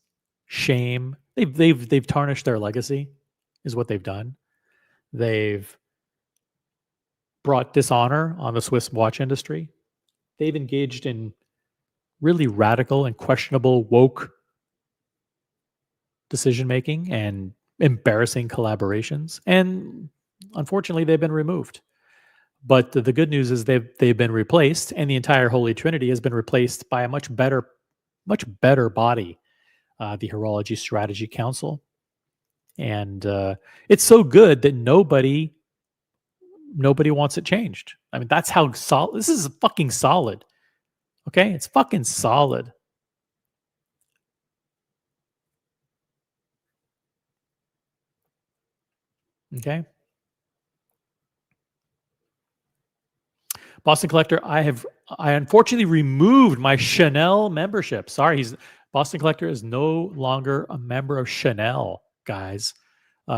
shame. They've tarnished their legacy, is what they've done. They've brought dishonor on the Swiss watch industry. They've engaged in really radical and questionable woke decision making and embarrassing collaborations. And unfortunately, they've been removed. But the good news is they've been replaced, and the entire Holy Trinity has been replaced by a much better body, the Horology Strategy Council. And it's so good that nobody wants it changed. I mean, that's how solid. This is fucking solid. Okay, it's fucking solid. Okay. Boston Collector, I unfortunately removed my Chanel membership. Sorry, Boston Collector is no longer a member of Chanel, guys.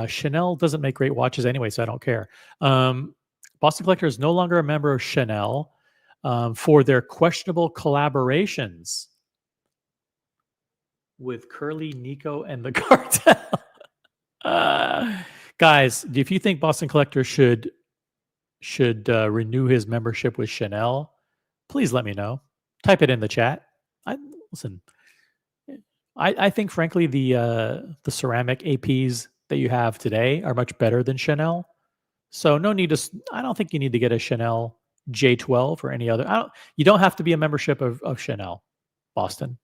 Chanel doesn't make great watches anyway, so I don't care. Boston Collector is no longer a member of Chanel for their questionable collaborations with Curly, Nico, and the Cartel. Guys, if you think Boston Collector should renew his membership with Chanel, please let me know. Type it in the chat. I think frankly the ceramic APs that you have today are much better than Chanel. So no need to. I don't think you need to get a Chanel J12 or any other. You don't have to be a membership of Chanel, Boston.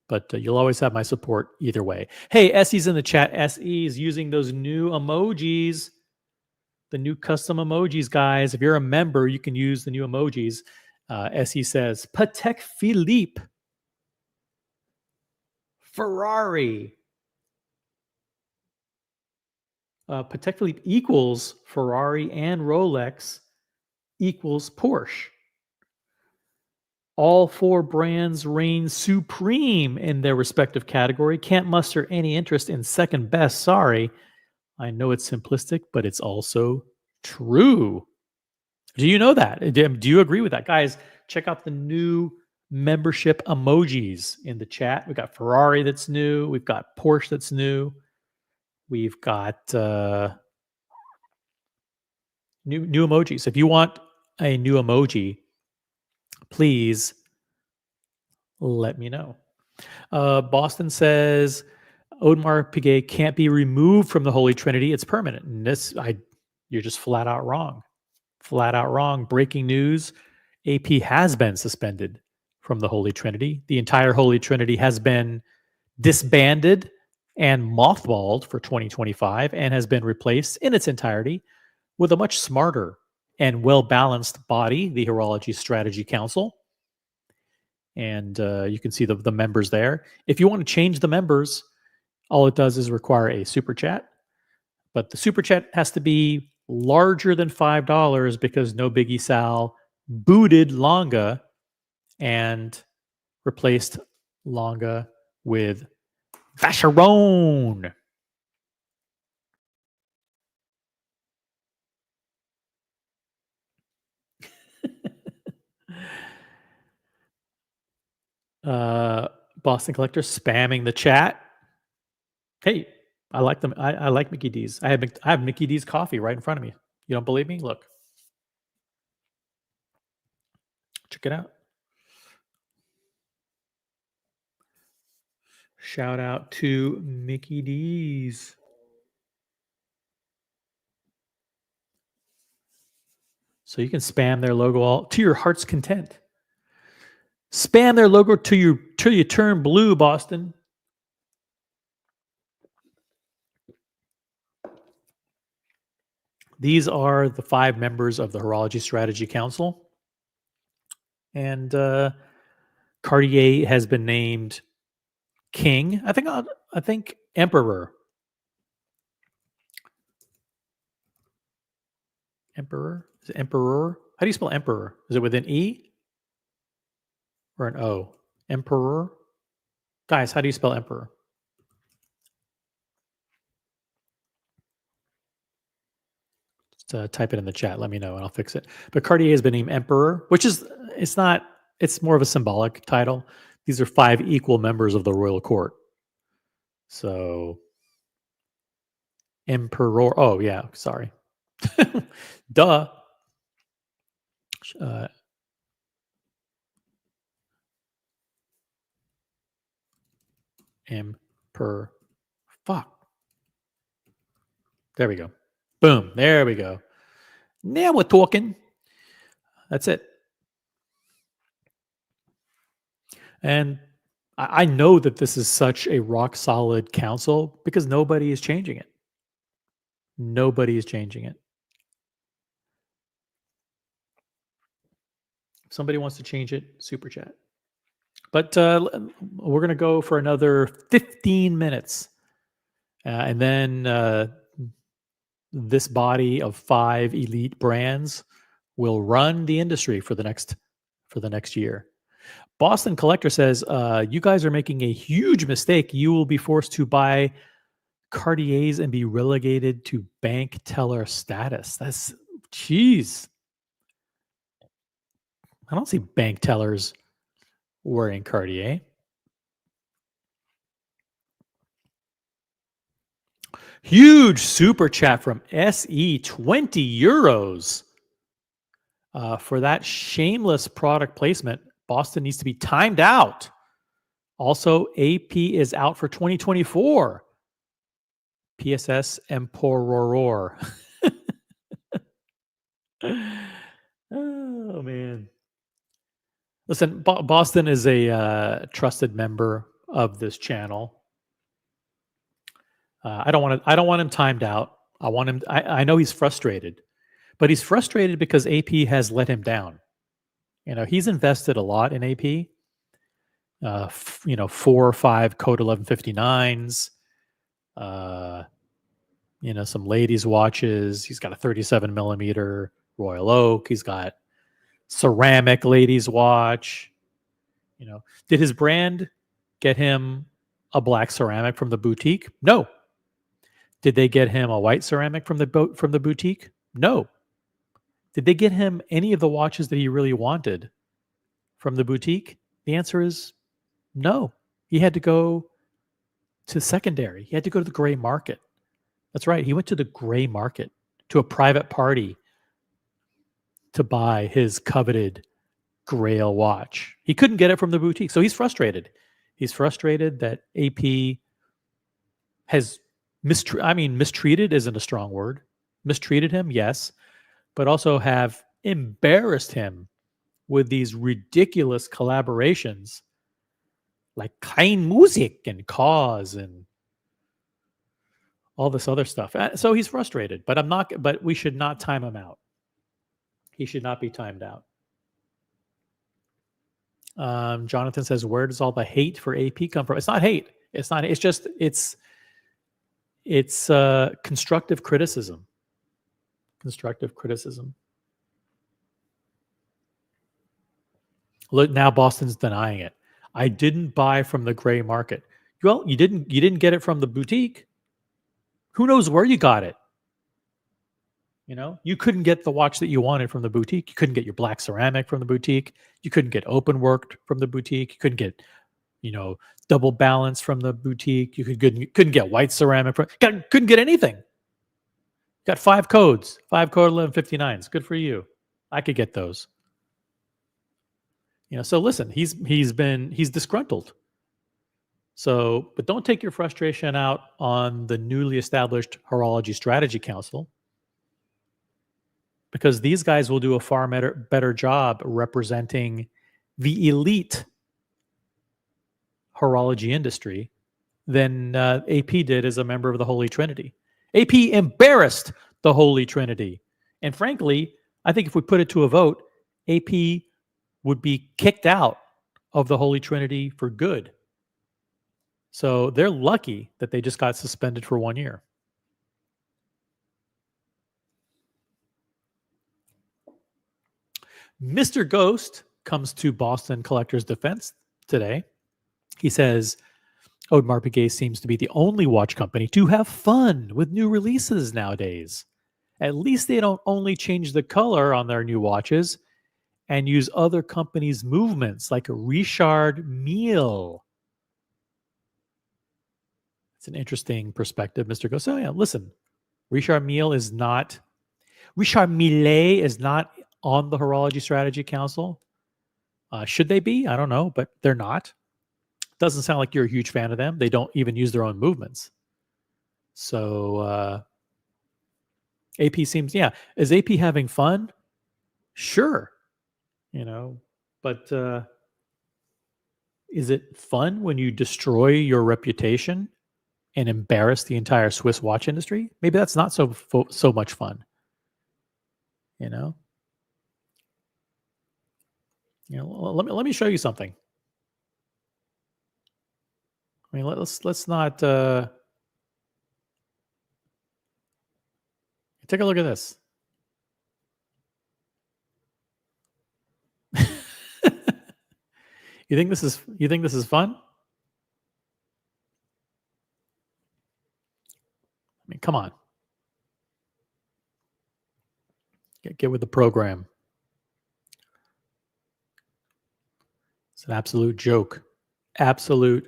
But you'll always have my support either way. Hey, Essie's in the chat. SE is using those new emojis. The new custom emojis, guys. If you're a member, you can use the new emojis. SE says, Patek Philippe, Ferrari. Patek Philippe equals Ferrari and Rolex equals Porsche. All four brands reign supreme in their respective category. Can't muster any interest in second best. Sorry. I know it's simplistic, but it's also true. Do you know that? Do you agree with that? Guys, check out the new membership emojis in the chat. We've got Ferrari that's new. We've got Porsche that's new. We've got new emojis. If you want a new emoji, please let me know. Boston says Audemars Piguet can't be removed from the Holy Trinity. It's permanent. And you're just flat out wrong. Flat out wrong. Breaking news: AP has been suspended from the Holy Trinity. The entire Holy Trinity has been disbanded and mothballed for 2025 and has been replaced in its entirety with a much smarter and well balanced body, the Horology Strategy Council. And you can see the members there. If you want to change the members, all it does is require a super chat. But the super chat has to be larger than $5 because No Biggie Sal booted Longa and replaced Longa with Vacheron. Boston Collector spamming the chat. Hey, I like them. I like Mickey D's. I have Mickey D's coffee right in front of me. You don't believe me? Look, check it out. Shout out to Mickey D's. So you can spam their logo all to your heart's content. Spam their logo till you turn blue, Boston. These are the 5 members of the Horology Strategy Council. And Cartier has been named king. I think emperor. Emperor? Is it emperor? How do you spell emperor? Is it with an E or an O? Emperor? Guys, how do you spell emperor? Just type it in the chat. Let me know and I'll fix it. But Cartier has been named emperor, which is, it's more of a symbolic title. These are 5 equal members of the royal court. So, emperor. Oh, yeah. Sorry. Duh. Emperor. Fuck. There we go. Boom. There we go. Now we're talking. That's it. And I know that this is such a rock solid council because nobody is changing it. Nobody is changing it. If somebody wants to change it, super chat. But we're going to go for another 15 minutes. And then this body of 5 elite brands will run the industry for the next year. Boston Collector says, you guys are making a huge mistake. You will be forced to buy Cartiers and be relegated to bank teller status. That's, jeez. I don't see bank tellers wearing Cartier. Huge super chat from SE, 20 euros. For that shameless product placement, Boston needs to be timed out. Also, AP is out for 2024. PSS Emperor. Oh, man. Listen, Boston is a trusted member of this channel. I don't want him timed out. I want him. I know he's frustrated, but he's frustrated because AP has let him down. He's invested a lot in AP. 4 or 5 Code 1159s. Some ladies' watches. He's got a 37 millimeter Royal Oak. He's got ceramic ladies' watch. Did his brand get him a black ceramic from the boutique? No. Did they get him a white ceramic from the boutique? No. Did they get him any of the watches that he really wanted from the boutique? The answer is no. He had to go to secondary. He had to go to the gray market. That's right. He went to the gray market, to a private party. to buy his coveted Grail watch. He couldn't get it from the boutique. So he's frustrated. He's frustrated that AP has mistreated isn't a strong word. Mistreated him, yes, but also have embarrassed him with these ridiculous collaborations like Kein Musik and Cause and all this other stuff. So he's frustrated, but we should not time him out. He should not be timed out. Jonathan says, where does all the hate for AP come from? It's not hate. It's not, it's just, it's constructive criticism. Constructive criticism. Look, now Boston's denying it. I didn't buy from the gray market. Well, you didn't get it from the boutique. Who knows where you got it? You know, you couldn't get the watch that you wanted from the boutique. You couldn't get your black ceramic from the boutique. You couldn't get open worked from the boutique. You couldn't get, double balance from the boutique. You couldn't get white ceramic. Couldn't get anything. Got 5 codes, 5 code 1159s. Good for you. I could get those. So listen, he's disgruntled. So, but don't take your frustration out on the newly established Horology Strategy Council, because these guys will do a far better job representing the elite horology industry than AP did as a member of the Holy Trinity. AP embarrassed the Holy Trinity. And frankly, I think if we put it to a vote, AP would be kicked out of the Holy Trinity for good. So they're lucky that they just got suspended for 1 year. Mr. Ghost comes to Boston Collector's defense today. He says, Audemars Piguet seems to be the only watch company to have fun with new releases nowadays. At least they don't only change the color on their new watches and use other companies' movements like a Richard Mille. It's an interesting perspective, Mr. Ghost. So yeah, listen, Richard Mille is not on the Horology Strategy Council. Should they be? I don't know, but they're not. Doesn't sound like you're a huge fan of them. They don't even use their own movements. So AP seems, is AP having fun? Sure. But is it fun when you destroy your reputation and embarrass the entire Swiss watch industry? Maybe that's not so much fun. Let me show you something. I mean, let's not take a look at this. You think this is fun? I mean, come on. Get with the program. It's an absolute joke. Absolute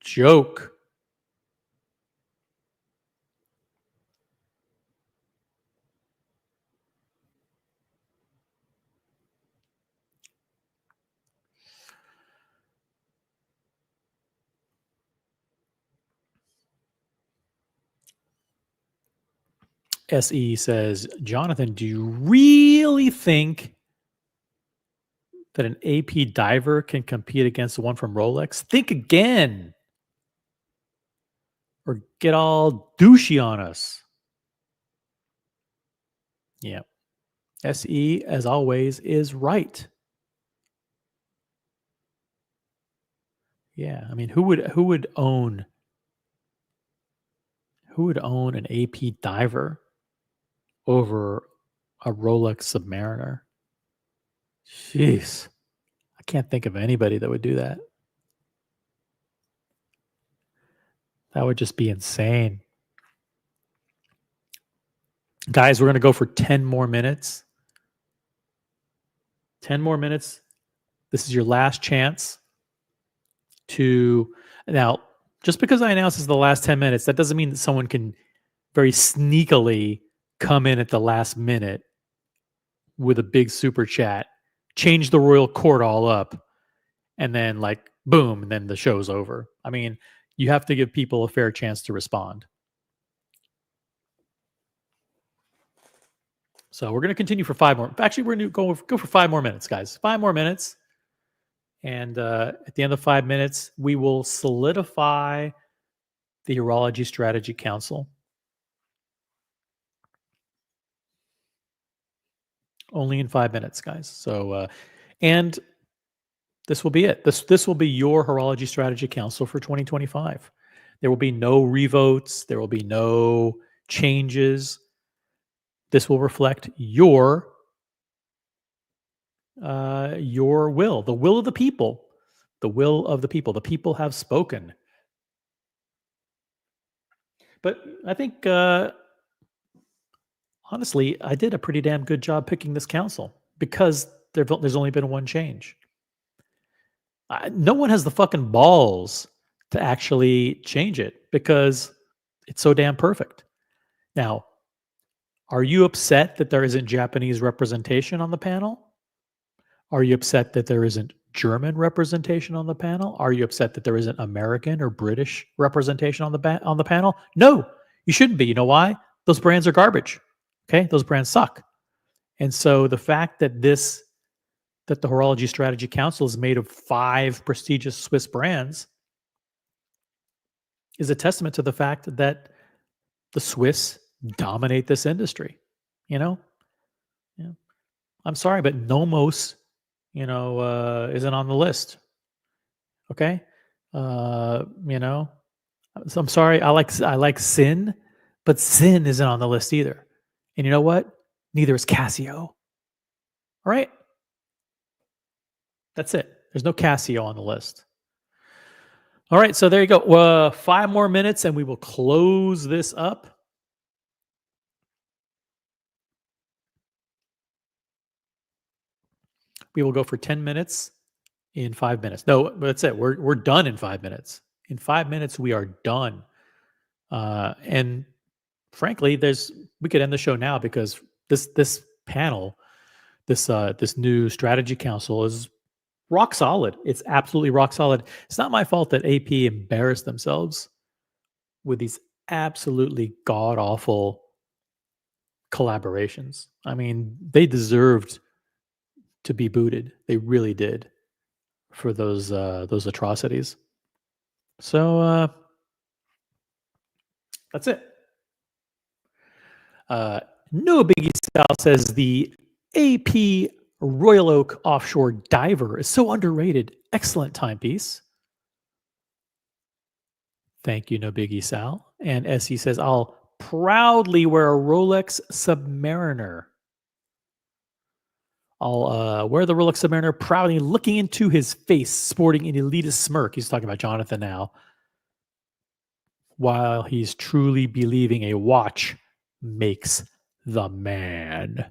joke. SE says, Jonathan, do you really think that an AP diver can compete against the one from Rolex? Think again. Or get all douchey on us. Yeah. SE, as always, is right. Yeah. I mean, who would own an AP diver over a Rolex Submariner? Jeez. I can't think of anybody that would do that. That would just be insane. Guys, we're going to go for 10 more minutes. 10 more minutes. This is your last chance to... Now, just because I announce this is the last 10 minutes, that doesn't mean that someone can very sneakily come in at the last minute with a big super chat, change the royal court all up, and then like boom, and then the show's over. I mean, you have to give people a fair chance to respond. So we're going to continue for 5 more. Actually, we're going to go for 5 more minutes, guys. 5 more minutes. And at the end of 5 minutes, we will solidify the Horology Strategy Council. Only in 5 minutes, guys. So, and this will be it. This will be your Horology Strategy Council for 2025. There will be no revotes. There will be no changes. This will reflect your will, the will of the people, the will of the people. The people have spoken. But I think, honestly, I did a pretty damn good job picking this council because there's only been one change. No one has the fucking balls to actually change it because it's so damn perfect. Now, are you upset that there isn't Japanese representation on the panel? Are you upset that there isn't German representation on the panel? Are you upset that there isn't American or British representation on the panel? No, you shouldn't be. You know why? Those brands are garbage. Okay, those brands suck. And so the fact that the Horology Strategy Council is made of 5 prestigious Swiss brands is a testament to the fact that the Swiss dominate this industry. You know, yeah. I'm sorry, but Nomos, isn't on the list. Okay, so I'm sorry. I like Sin, but Sin isn't on the list either. And you know what? Neither is Casio. All right, that's it. There's no Casio on the list. All right, so there you go. 5 more minutes, and we will close this up. We will go for 10 minutes in 5 minutes. No, that's it. We're done in 5 minutes. In 5 minutes, we are done. And frankly, we could end the show now because this panel, this new strategy council is rock solid. It's absolutely rock solid. It's not my fault that AP embarrassed themselves with these absolutely god awful collaborations. I mean, they deserved to be booted. They really did for those atrocities. So that's it. No Biggie Sal says the AP Royal Oak offshore diver is so underrated. Excellent timepiece. Thank you, No Biggie Sal. And SE says, I'll proudly wear a Rolex Submariner. I'll wear the Rolex Submariner proudly looking into his face, sporting an elitist smirk. He's talking about Jonathan now. While he's truly believing a watch makes the man.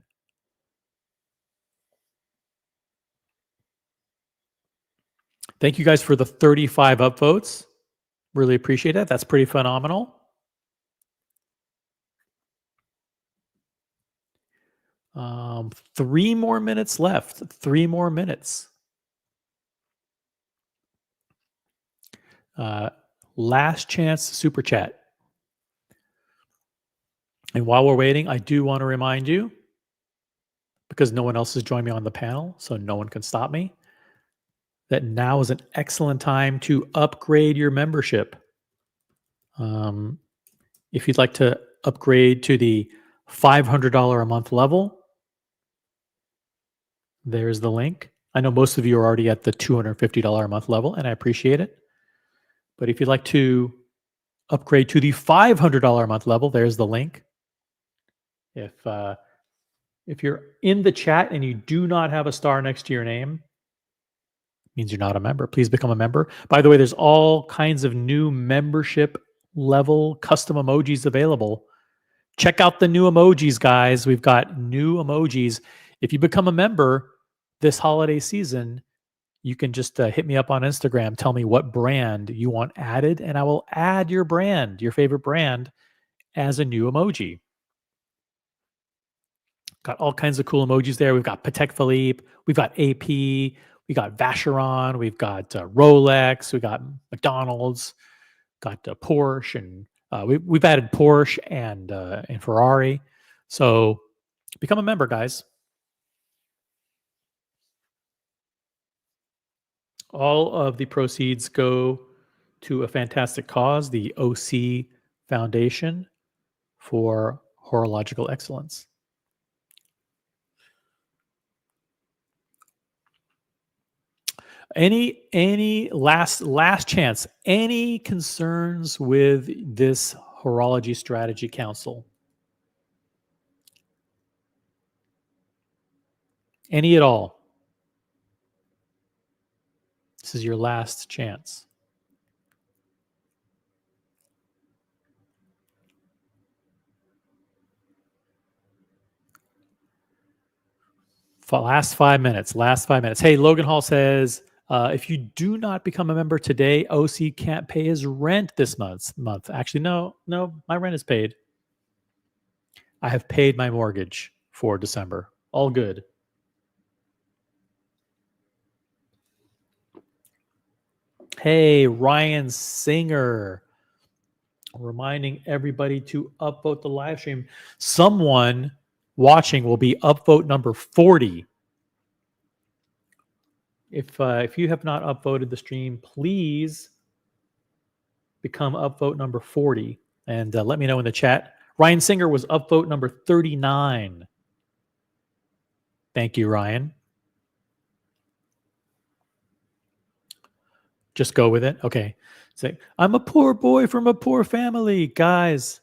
Thank you guys for the 35 upvotes. Really appreciate it. That's pretty phenomenal. Um, 3 more minutes left. 3 more minutes. Last chance super chat. And while we're waiting, I do want to remind you, because no one else has joined me on the panel, so no one can stop me, that now is an excellent time to upgrade your membership. If you'd like to upgrade to the $500 a month level, there's the link. I know most of you are already at the $250 a month level, and I appreciate it. But if you'd like to upgrade to the $500 a month level, there's the link. If you're in the chat and you do not have a star next to your name, it means you're not a member. Please become a member. By the way, there's all kinds of new membership level custom emojis available. Check out the new emojis, guys. We've got new emojis. If you become a member this holiday season, you can just hit me up on Instagram. Tell me what brand you want added, and I will add your brand, your favorite brand, as a new emoji. Got all kinds of cool emojis there. We've got Patek Philippe, we've got AP, we got Vacheron, we've got Rolex, we got McDonald's, got Porsche, and we've added Porsche and Ferrari. So become a member, guys. All of the proceeds go to a fantastic cause, the OC Foundation for Horological Excellence. Any last chance? Any concerns with this Horology Strategy Council? Any at all? This is your last chance. Last 5 minutes. Last 5 minutes. Hey, Logan Hall says, if you do not become a member today, OC can't pay his rent this month. Actually, no, my rent is paid. I have paid my mortgage for December. All good. Hey, Ryan Singer, reminding everybody to upvote the live stream. Someone watching will be upvote number 40. If you have not upvoted the stream, please become upvote number 40 and let me know in the chat. Ryan Singer was upvote number 39. Thank you, Ryan. Just go with it. Okay. Say, I'm a poor boy from a poor family. Guys,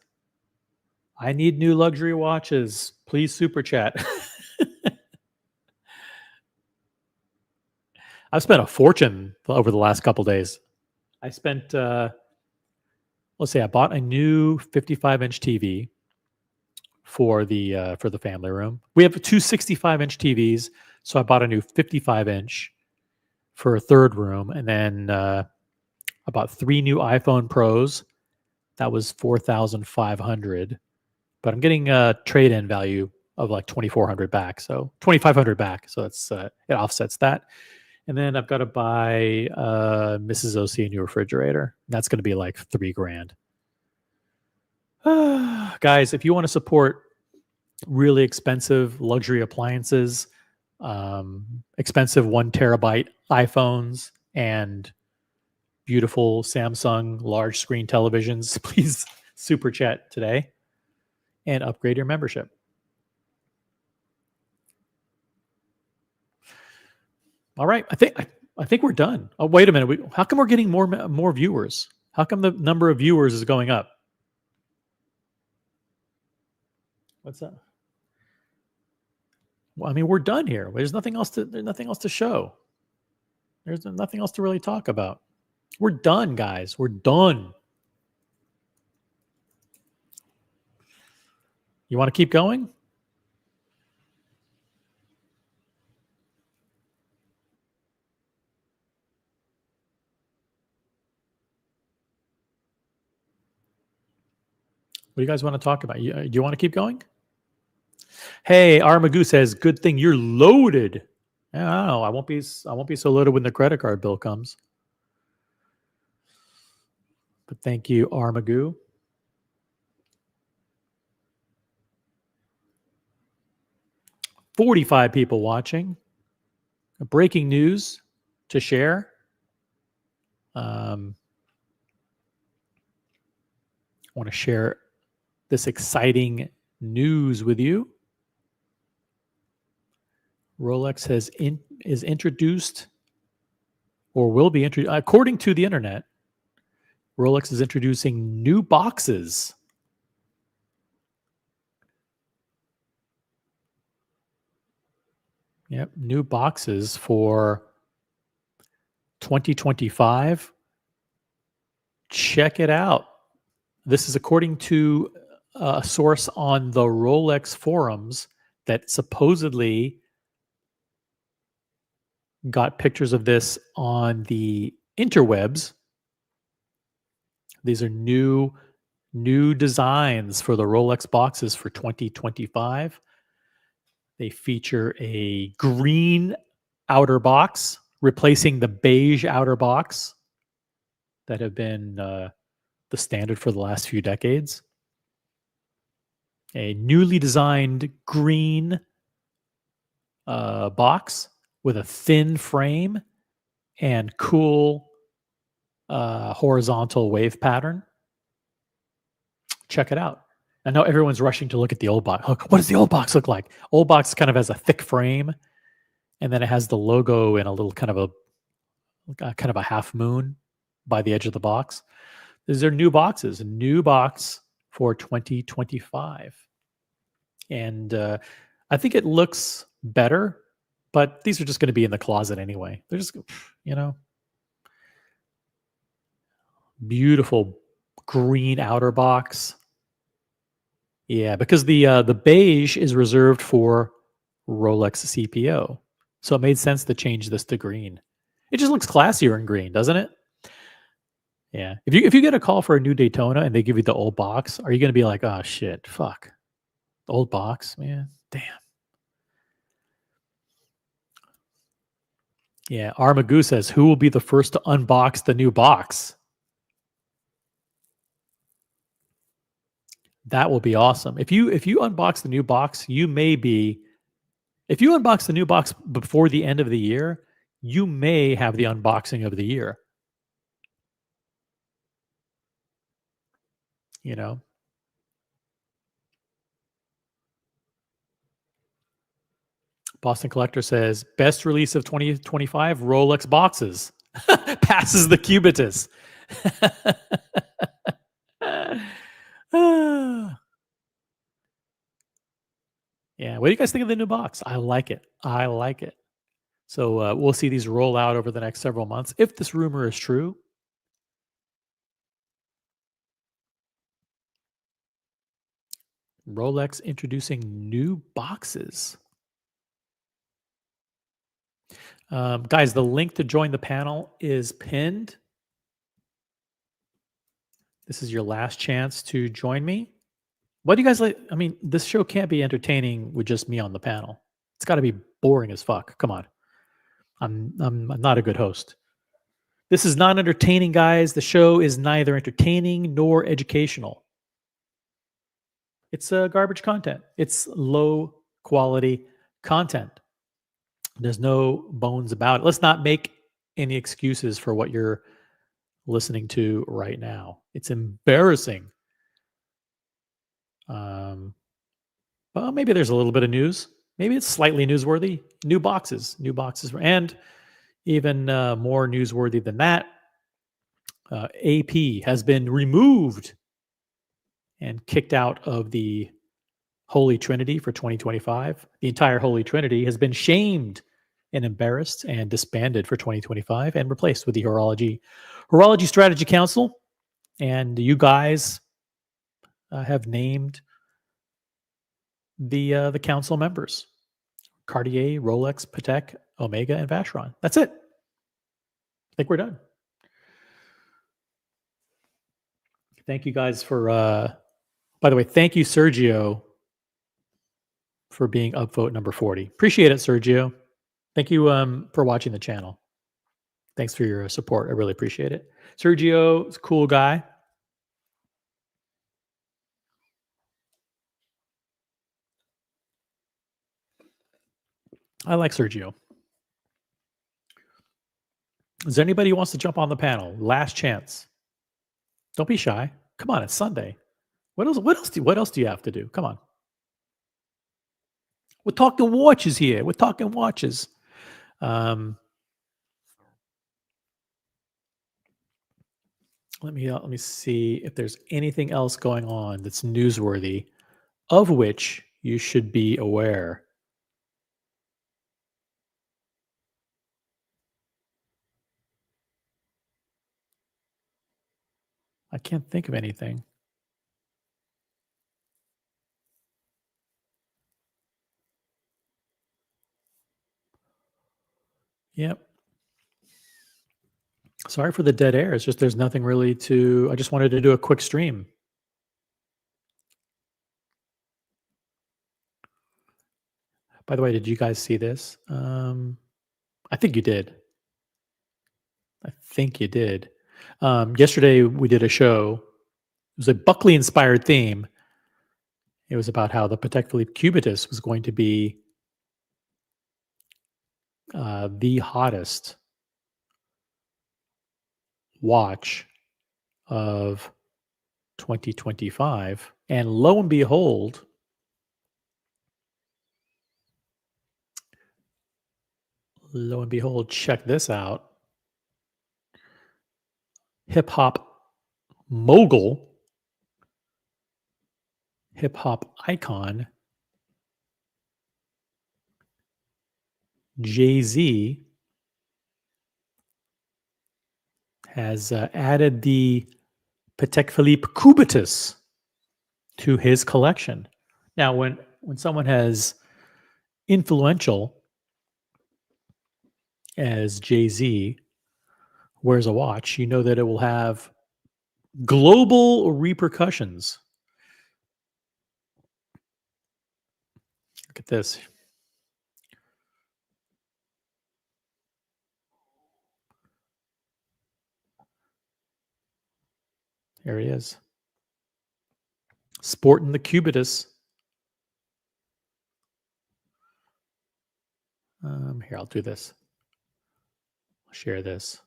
I need new luxury watches. Please super chat. I've spent a fortune over the last couple days. I spent, let's say, I bought a new 55-inch TV for the family room. We have two 65-inch TVs, so I bought a new 55-inch for a third room, and then I bought 3 new iPhone Pros. That was $4,500, but I'm getting a trade-in value of like $2,400 back, so $2,500 back. So that's it offsets that. And then I've got to buy Mrs. OC a new refrigerator. That's going to be like $3,000. Guys, if you want to support really expensive luxury appliances, expensive 1 terabyte iPhones, and beautiful Samsung large screen televisions, please super chat today and upgrade your membership. All right, I think we're done. Oh, wait a minute. How come we're getting more viewers? How come the number of viewers is going up? What's that? Well, I mean, we're done here. There's nothing else to show. There's nothing else to really talk about. We're done, guys. We're done. You want to keep going? What do you guys want to talk about? Do you want to keep going? Hey, Armagoo says, "Good thing you're loaded." Yeah, I don't know. I won't be so loaded when the credit card bill comes. But thank you, Armagoo. "45 people watching. Breaking news to share. I want to share this exciting news with you. Rolex is introduced, or will be introduced, according to the internet. Rolex is introducing new boxes. Yep, new boxes for 2025. Check it out. This is according to a source on the Rolex forums that supposedly got pictures of this on the interwebs. These are new designs for the Rolex boxes for 2025. They feature a green outer box, replacing the beige outer box that have been the standard for the last few decades. A newly designed green box with a thin frame and cool horizontal wave pattern. Check it out. I know everyone's rushing to look at the old box. What does the old box look like? Old box kind of has a thick frame, and then it has the logo in a little kind of a half moon by the edge of the box. These are new boxes, a new box for 2025. And I think it looks better, but these are just going to be in the closet anyway. They're just, you know, beautiful green outer box. Yeah, because the beige is reserved for Rolex CPO. So it made sense to change this to green. It just looks classier in green, doesn't it? Yeah. If you get a call for a new Daytona and they give you the old box, are you going to be like, "Oh shit, fuck. The old box, man. Damn." Yeah, Armagoo says, "Who will be the first to unbox the new box?" That will be awesome. If you unbox the new box, you may be if you unbox the new box before the end of the year, you may have the unboxing of the year, you know. Boston Collector says, "Best release of 2025 Rolex boxes." Passes the Cubitus. Yeah, what do you guys think of the new box? I like it. I like it. So we'll see these roll out over the next several months. If this rumor is true, Rolex introducing new boxes. Guys, the link to join the panel is pinned. This is your last chance to join me. What do you guys like? I mean, this show can't be entertaining with just me on the panel. It's got to be boring as fuck. Come on. I'm not a good host. This is not entertaining, guys. The show is neither entertaining nor educational. It's garbage content. It's low quality content. There's no bones about it. Let's not make any excuses for what you're listening to right now. It's embarrassing. Well, maybe there's a little bit of news. Maybe it's slightly newsworthy. New boxes, and even more newsworthy than that. AP has been removed and kicked out of the Holy Trinity for 2025. The entire Holy Trinity has been shamed and embarrassed and disbanded for 2025 and replaced with the Horology Strategy Council. And you guys have named the council members: Cartier, Rolex, Patek, Omega, and Vacheron. That's it. I think we're done. Thank you guys for. By the way, thank you, Sergio, for being upvote number 40. Appreciate it, Sergio. Thank you for watching the channel. Thanks for your support. I really appreciate it. Sergio is a cool guy. I like Sergio. Is there anybody who wants to jump on the panel? Last chance. Don't be shy. Come on, it's Sunday. What else do you have to do? Come on. We're talking watches here. We're talking watches. Let me see if there's anything else going on that's newsworthy, of which you should be aware. I can't think of anything. Yep. Sorry for the dead air. It's just there's nothing really to. I just wanted to do a quick stream. By the way, did you guys see this? I think you did. I think you did. Yesterday we did a show. It was a Buckley-inspired theme. It was about how the Patek Philippe Cubitus was going to be the hottest watch of 2025. And lo and behold, check this out. Hip hop mogul, hip hop icon, Jay-Z has added the Patek Philippe Cubitus to his collection. Now, when someone has influential as Jay-Z wears a watch, you know that it will have global repercussions. Look at this. There he is. Sporting the Cubitus. Here, I'll do this. I'll share this.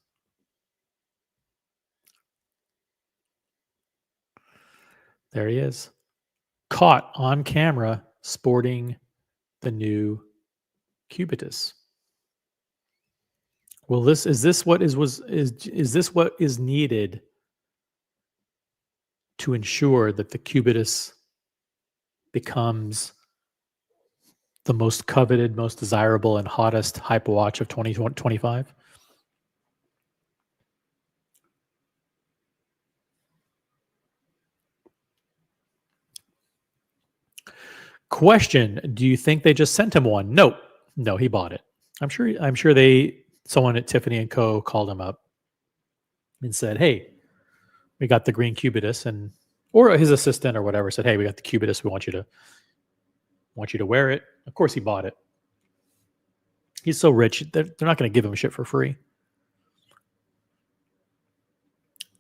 There he is. Caught on camera sporting the new Cubitus. Well, is this what is needed to ensure that the Cubitus becomes the most coveted, most desirable, and hottest hype watch of 2025? Question: do you think they just sent him one? No, he bought it. I'm sure someone at Tiffany & Co. called him up and said, "Hey, we got the green Cubitus," or his assistant or whatever said, "Hey, we got the Cubitus. We want you to wear it." Of course, he bought it. He's so rich; they're not going to give him shit for free.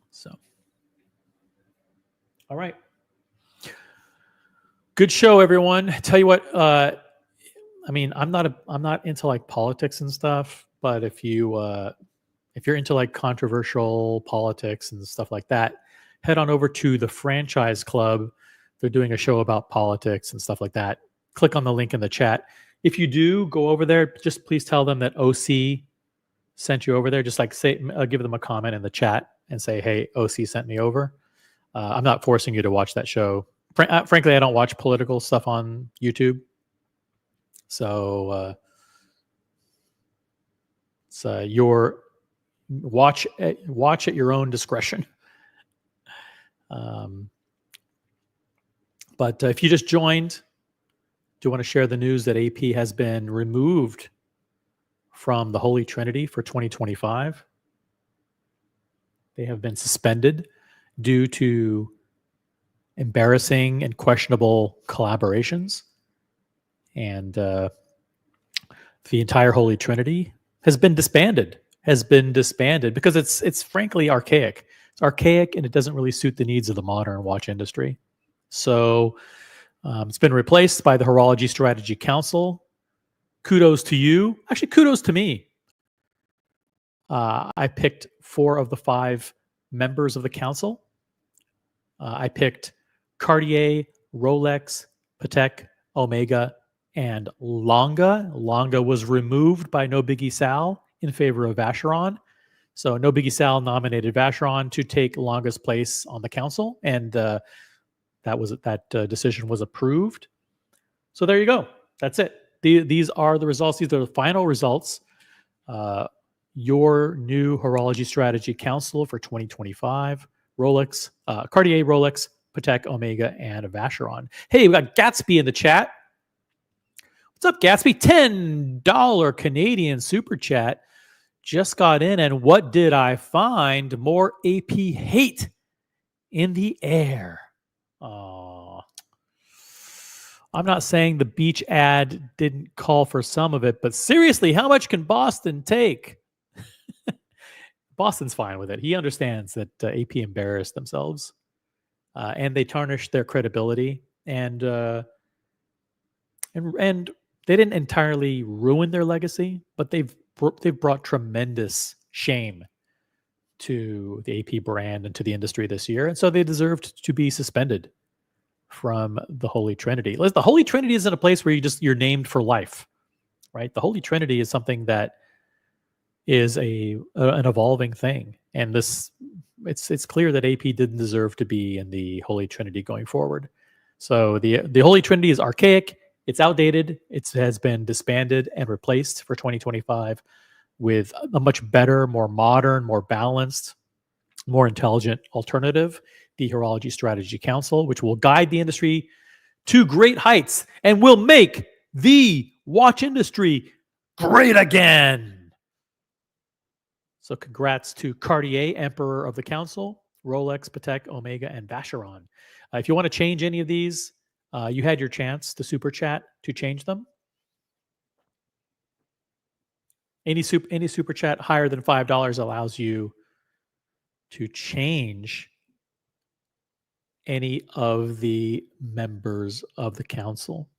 So, all right. Good show, everyone. Tell you what, I mean, I'm not into like politics and stuff, but if you're into like controversial politics and stuff like that, head on over to the Franchise Club. They're doing a show about politics and stuff like that. Click on the link in the chat. If you do go over there, just please tell them that OC sent you over there. Just like give them a comment in the chat and say, "Hey, OC sent me over." I'm not forcing you to watch that show. Frankly, I don't watch political stuff on YouTube. So it's your watch at your own discretion. But if you just joined, do you want to share the news that AP has been removed from the Holy Trinity for 2025? They have been suspended due to embarrassing and questionable collaborations. And the entire Holy Trinity has been disbanded because it's frankly archaic. It's archaic and it doesn't really suit the needs of the modern watch industry. So it's been replaced by the Horology Strategy Council. Kudos to you. Actually, kudos to me. I picked 4 of the 5 members of the council. I picked Cartier, Rolex, Patek, Omega, and Longa. Longa was removed by No Biggie Sal in favor of Vacheron. So No Biggie Sal nominated Vacheron to take Longa's place on the council, and that decision was approved. So there you go. That's it. These are the results. These are the final results. Your new Horology Strategy Council for 2025. Rolex, Cartier, Rolex, Patek, Omega, and Vacheron. Hey, we got Gatsby in the chat. What's up, Gatsby? $10 Canadian super chat. Just got in, and what did I find? More AP hate in the air. I'm not saying the beach ad didn't call for some of it, but seriously, how much can Boston take? Boston's fine with it. He understands that AP embarrassed themselves, and they tarnished their credibility, and they didn't entirely ruin their legacy, but they've brought tremendous shame to the AP brand and to the industry this year, and so they deserved to be suspended from the Holy Trinity. The Holy Trinity isn't a place where you're named for life, right? The Holy Trinity is something that is an evolving thing, and it's clear that AP didn't deserve to be in the Holy Trinity going forward. So the Holy Trinity is archaic, it's outdated, it has been disbanded and replaced for 2025 with a much better, more modern, more balanced, more intelligent alternative, the Horology Strategy Council, which will guide the industry to great heights and will make the watch industry great again. So congrats to Cartier, Emperor of the Council, Rolex, Patek, Omega, and Vacheron. If you want to change any of these, you had your chance to super chat to change them. Any super chat higher than $5 allows you to change any of the members of the council.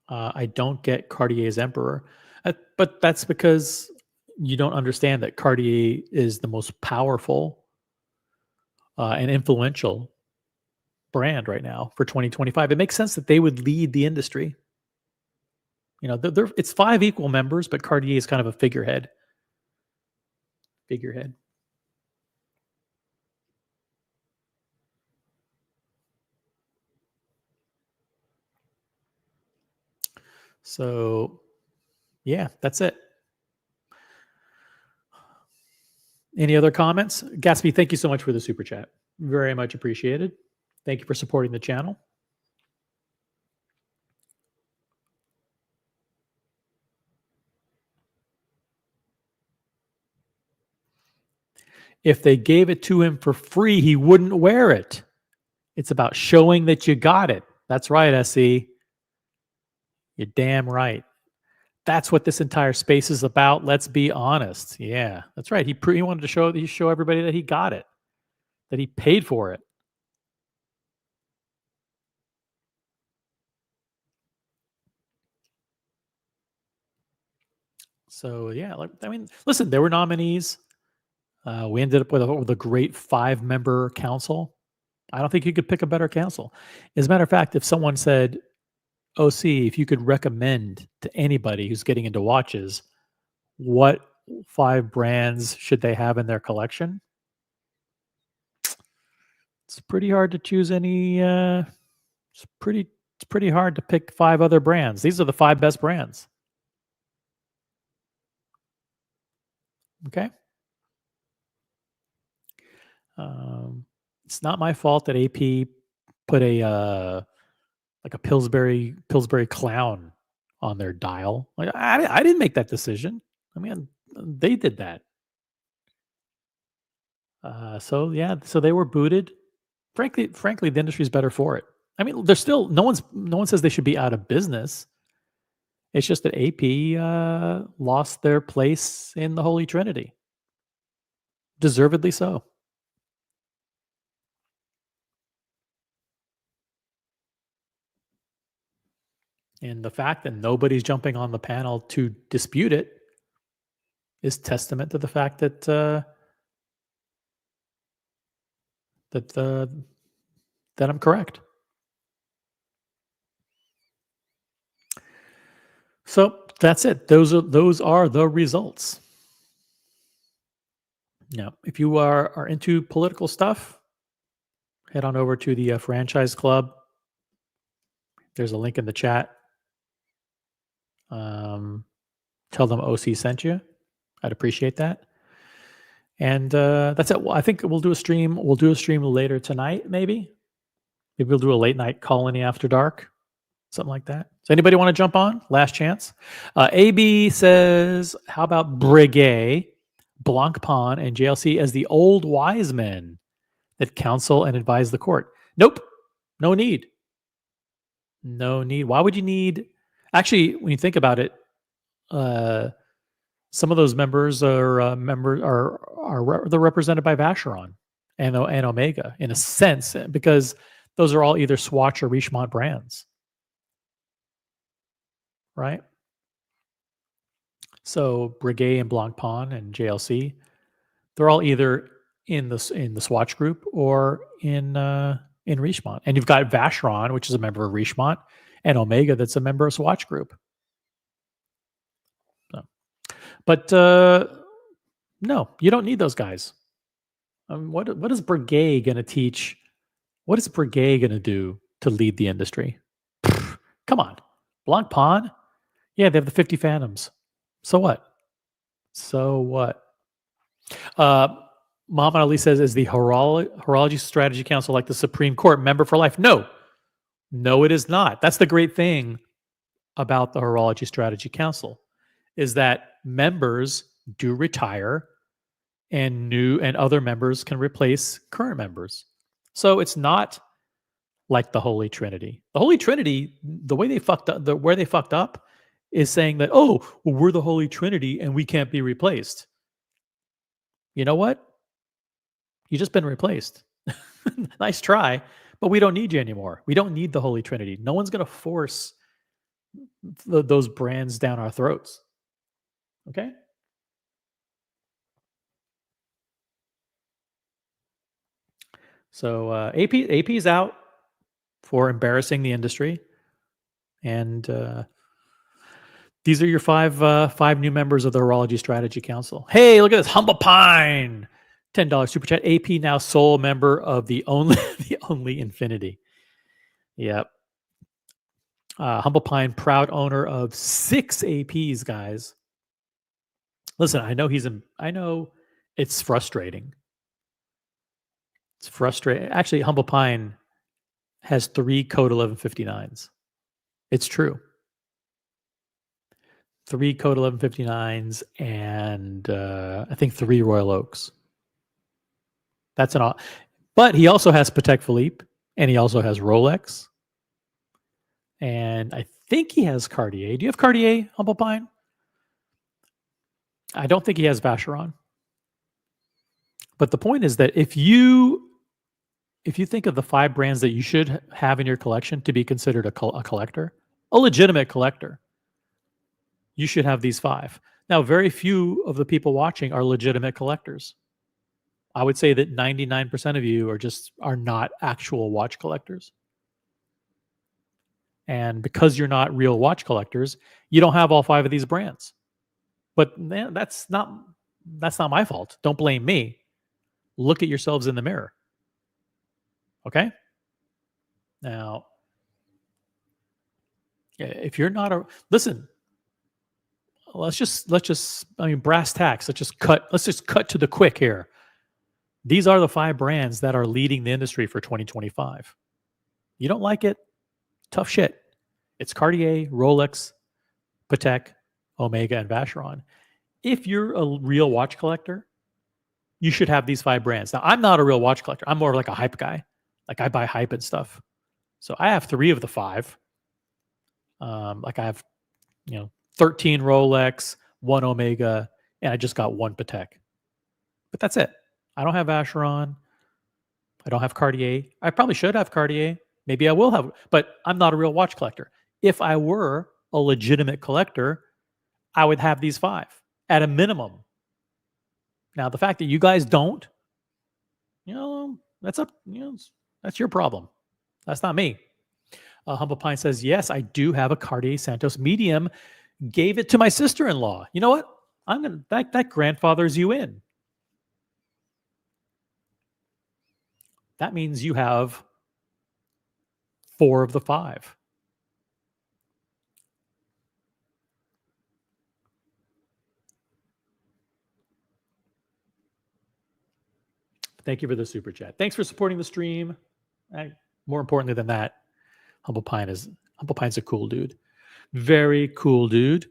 I don't get Cartier's Emperor, but that's because you don't understand that Cartier is the most powerful and influential brand right now for 2025. It makes sense that they would lead the industry. You know, it's 5 equal members, but Cartier is kind of a figurehead. So, yeah, that's it. Any other comments? Gatsby, thank you so much for the super chat. Very much appreciated. Thank you for supporting the channel. If they gave it to him for free, he wouldn't wear it. It's about showing that you got it. That's right, SE. You're damn right. That's what this entire space is about. Let's be honest. Yeah, that's right. He wanted to show everybody that he got it, that he paid for it. So yeah, I mean, listen, there were nominees. We ended up with a great 5-member council. I don't think you could pick a better council. As a matter of fact, if someone said, OC, if you could recommend to anybody who's getting into watches, what 5 brands should they have in their collection? It's pretty hard to choose any. It's pretty hard to pick 5 other brands. These are the 5 best brands. Okay. It's not my fault that AP put a Pillsbury clown on their dial. Like I didn't make that decision. I mean, they did that. So yeah, so they were booted. Frankly, the industry's better for it. I mean, there's still no one says they should be out of business. It's just that AP lost their place in the Holy Trinity, deservedly so. And the fact that nobody's jumping on the panel to dispute it is testament to the fact that that I'm correct. So that's it. Those are the results. Now, if you are into political stuff, head on over to the Franchise Club. There's a link in the chat. Tell them OC sent you. I'd appreciate that. And that's it. Well, I think we'll do a stream. We'll do a stream later tonight, maybe. Maybe we'll do a late night Colony After Dark, something like that. Does anybody want to jump on? Last chance. AB says, how about Breguet, Blancpain, and JLC as the old wise men that counsel and advise the court? Nope. No need. No need. Why would you need? Actually, when you think about it, uh, some of those members they're represented by Vacheron and Omega in a sense because those are all either Swatch or Richemont brands, right? So Breguet and Blancpain and JLC, they're all either in the Swatch group or in Richemont. And you've got Vacheron, which is a member of Richemont, and Omega, that's a member of Swatch group. So, but no, you don't need those guys. What is Breguet going to teach? What is Breguet going to do to lead the industry? Come on, Blancpain. Yeah, they have the 50 Phantoms. So what? So what? Uh, Muhammad Ali says, is the Horology Strategy Council like the Supreme Court, member for life? No. No, it is not. That's the great thing about the Horology Strategy Council is that members do retire and new and other members can replace current members. So it's not like the Holy Trinity. The Holy Trinity, the way they fucked up, where they fucked up is saying that, oh, well, we're the Holy Trinity and we can't be replaced. You know what? You just been replaced. Nice try, but we don't need you anymore. We don't need the Holy Trinity. No one's going to force those brands down our throats. Okay? So AP is out for embarrassing the industry, and these are your five new members of the Horology Strategy Council. Hey, look at this, Humble Pine, $10 super chat. AP now sole member of the only Infinity. Yep. Humble Pine, proud owner of 6 APs, guys. Listen, I know it's frustrating. It's frustrating. Actually, Humble Pine has 3 Code 1159s. It's true. 3 Code 1159s and I think 3 Royal Oaks. That's an all. But he also has Patek Philippe and he also has Rolex. And I think he has Cartier. Do you have Cartier, Humble Pine? I don't think he has Vacheron. But the point is that if you think of the 5 brands that you should have in your collection to be considered a collector, a legitimate collector, you should have these 5. Now, very few of the people watching are legitimate collectors. I would say that 99% of you are not actual watch collectors. And because you're not real watch collectors, you don't have all 5 of these brands. But man, that's not my fault. Don't blame me. Look at yourselves in the mirror. Okay? Now, if you're not listen, let's just brass tacks. Let's just cut to the quick here. These are the 5 brands that are leading the industry for 2025. You don't like it? Tough shit. It's Cartier, Rolex, Patek, Omega, and Vacheron. If you're a real watch collector, you should have these 5 brands. Now, I'm not a real watch collector. I'm more like a hype guy. Like I buy hype and stuff. So I have 3 of the 5. Like I have, 13 Rolex, 1 Omega, and I just got 1 Patek. But that's it. I don't have Vacheron. I don't have Cartier. I probably should have Cartier. Maybe I will have, but I'm not a real watch collector. If I were a legitimate collector, I would have these 5 at a minimum. Now, the fact that you guys don't, that's that's your problem. That's not me. Humble Pine says, yes, I do have a Cartier Santos medium. Gave it to my sister-in-law. You know what? That grandfathers you in. That means you have 4 of the 5. Thank you for the super chat. Thanks for supporting the stream. More importantly than that, Humble Pine's a cool dude. Very cool dude.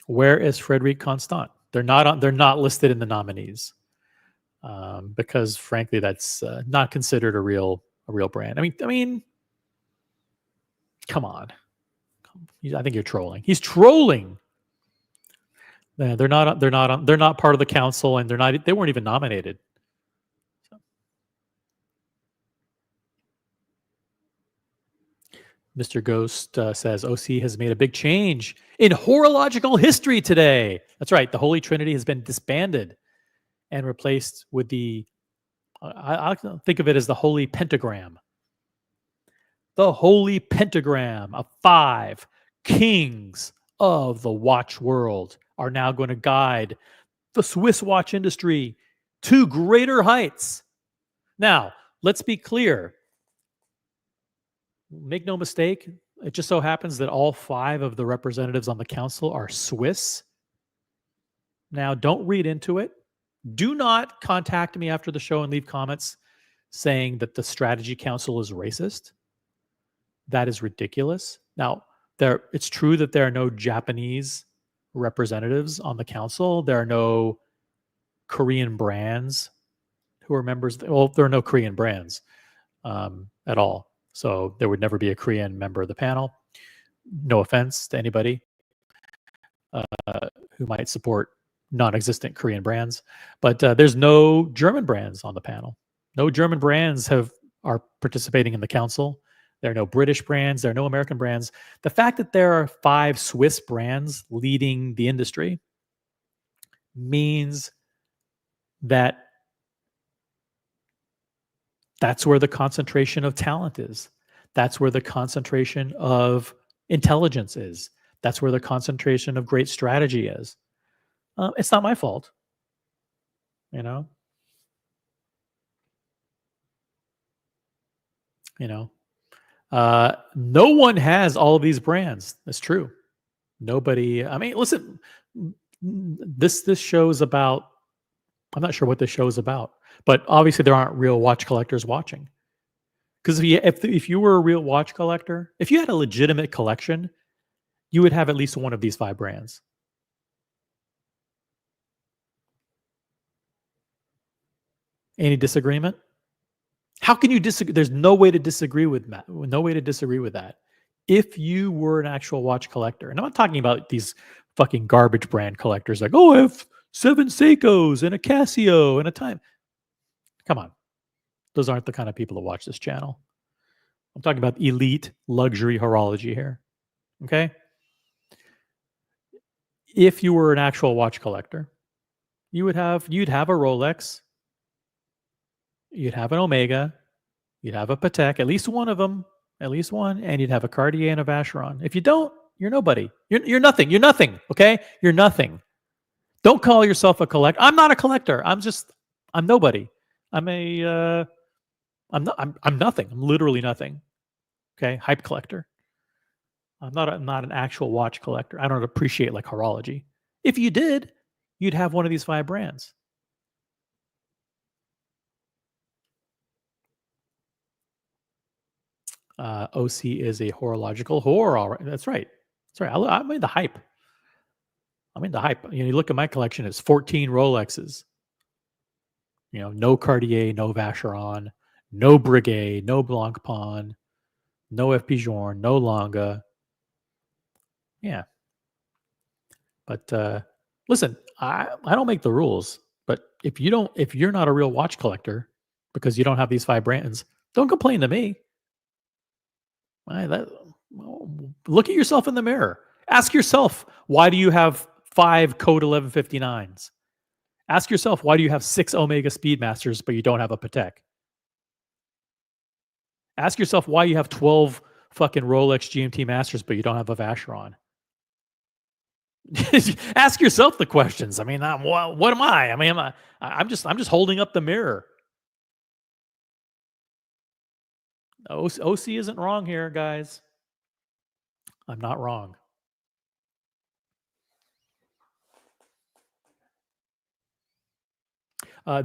Where is Frederic Constant? They're not listed in the nominees. because frankly, that's not considered a real brand. I mean, come on. I think you're trolling. He's trolling. Yeah, they're not part of the council, and they weren't even nominated. Mr. Ghost says OC has made a big change in horological history today. That's right. The Holy Trinity has been disbanded and replaced with I think of it as the Holy Pentagram. The Holy Pentagram of 5 kings of the watch world are now going to guide the Swiss watch industry to greater heights. Now, let's be clear. Make no mistake, it just so happens that all 5 of the representatives on the council are Swiss. Now, don't read into it. Do not contact me after the show and leave comments saying that the strategy council is racist. That is ridiculous. Now, it's true that there are no Japanese representatives on the council. There are no Korean brands who are members. Well, there are no Korean brands at all. So there would never be a Korean member of the panel. No offense to anybody who might support non-existent Korean brands, but there's no German brands on the panel. No German brands are participating in the council. There are no British brands. There are no American brands. The fact that there are 5 Swiss brands leading the industry means that that's where the concentration of talent is. That's where the concentration of intelligence is. That's where the concentration of great strategy is. It's not my fault, you know. You know, no one has all of these brands. That's true. Nobody. I mean, listen. This show is about. I'm not sure what this show is about, but obviously there aren't real watch collectors watching. Because if you were a real watch collector, if you had a legitimate collection, you would have at least one of these 5 brands. Any disagreement? How can you disagree? There's no way to disagree with that. No way to disagree with that. If you were an actual watch collector, and I'm not talking about these fucking garbage brand collectors like, oh, I have 7 Seikos and a Casio and a time. Come on. Those aren't the kind of people that watch this channel. I'm talking about elite luxury horology here. Okay? If you were an actual watch collector, you'd have a Rolex, you'd have an Omega, you'd have a Patek, at least one of them, at least one, and you'd have a Cartier and a Vacheron. If you don't, you're nobody. You're nothing. You're nothing. Okay? You're nothing. Don't call yourself a collector. I'm not a collector. I'm nobody. I'm nothing. I'm literally nothing. Okay? Hype collector. I'm not an actual watch collector. I don't appreciate like horology. If you did, you'd have one of these 5 brands. OC is a horological whore. All right. That's right. That's right. I'm in the hype. You look at my collection, it's 14 Rolexes. No Cartier, no Vacheron, no Breguet, no Blancpain, no F. Pigeon, no Longa. Yeah. But listen, I don't make the rules. But if you're not a real watch collector because you don't have these 5 brands, don't complain to me. Look at yourself in the mirror. Ask yourself, why do you have 5 Code 1159s? Ask yourself, why do you have 6 Omega Speedmasters, but you don't have a Patek? Ask yourself why you have 12 fucking Rolex GMT Masters, but you don't have a Vacheron. Ask yourself the questions. I mean, what am I? I mean, I'm just holding up the mirror. OC isn't wrong here, guys. I'm not wrong.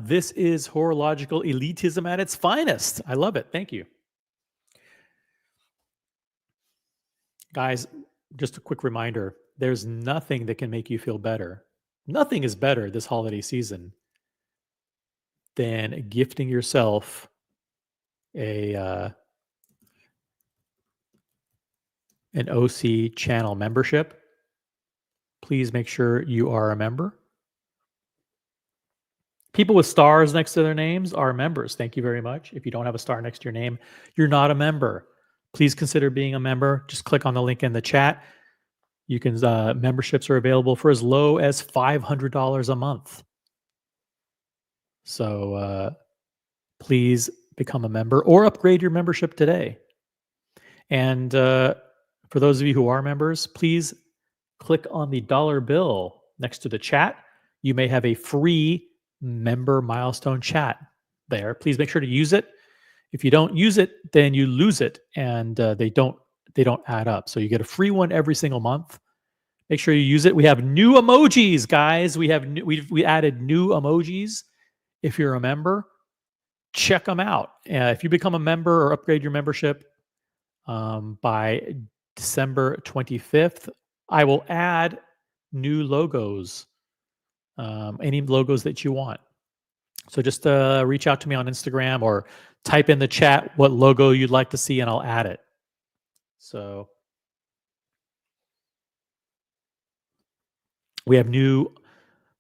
This is horological elitism at its finest. I love it. Thank you. Guys, just a quick reminder, there's nothing that can make you feel better. Nothing is better this holiday season than gifting yourself a an OC channel membership. Please make sure you are a member. People with stars next to their names are members. Thank you very much. If you don't have a star next to your name, you're not a member. Please consider being a member. Just click on the link in the chat. You can memberships are available for as low as $500 a month. So please become a member or upgrade your membership today. And for those of you who are members, please click on the dollar bill next to the chat. You may have a free member milestone chat there. Please make sure to use it. If you don't use it, then you lose it, and they don't add up. So you get a free one every single month. Make sure you use it. We have new emojis, guys. We added new emojis. If you're a member, check them out. If you become a member or upgrade your membership by December 25th, I will add new logos, any logos that you want. So just reach out to me on Instagram or type in the chat what logo you'd like to see, and I'll add it. So I think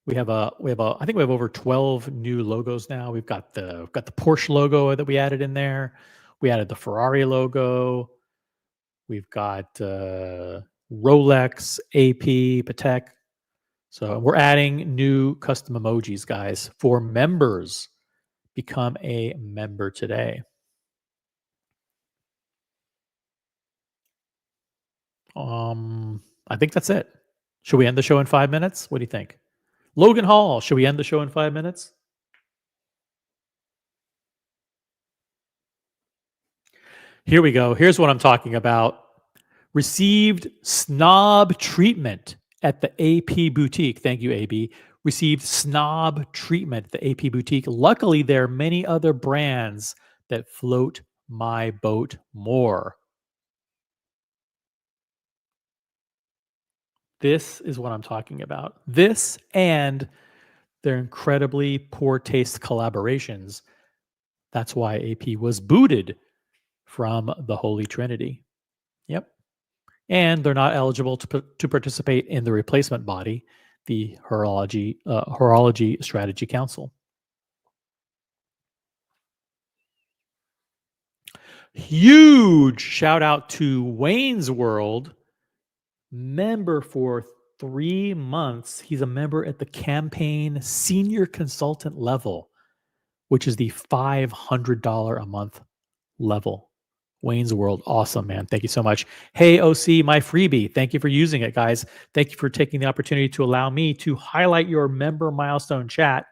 we have over 12 new logos now. We've got the Porsche logo that we added in there. We added the Ferrari logo. We've got Rolex, AP, Patek. So we're adding new custom emojis, guys, for members. Become a member today. I think that's it. Should we end the show in 5 minutes? What do you think? Logan Hall, should we end the show in 5 minutes? Here we go. Here's what I'm talking about. Received snob treatment at the AP Boutique. Thank you, AB. Received snob treatment at the AP Boutique. Luckily, there are many other brands that float my boat more. This is what I'm talking about. This and their incredibly poor taste collaborations. That's why AP was booted from the Holy Trinity. Yep. And they're not eligible to participate in the replacement body, the Horology Strategy Council. Huge shout out to Wayne's World, member for 3 months. He's a member at the campaign senior consultant level, which is the $500 a month level. Wayne's World. Awesome, man. Thank you so much. Hey, OC, my freebie. Thank you for using it, guys. Thank you for taking the opportunity to allow me to highlight your member milestone chat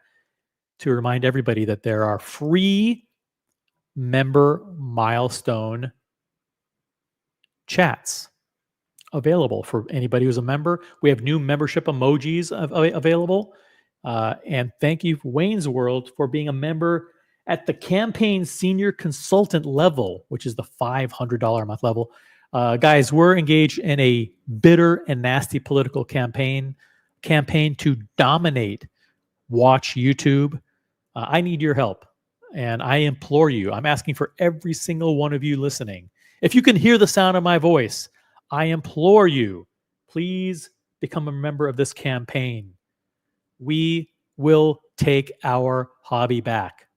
to remind everybody that there are free member milestone chats available for anybody who's a member. We have new membership emojis available. And thank you, Wayne's World, for being a member at the campaign senior consultant level, which is the $500 a month level. Guys, we're engaged in a bitter and nasty political campaign to dominate Watch YouTube. I need your help, and I implore you. I'm asking for every single one of you listening. If you can hear the sound of my voice, I implore you, please become a member of this campaign. We will take our hobby back,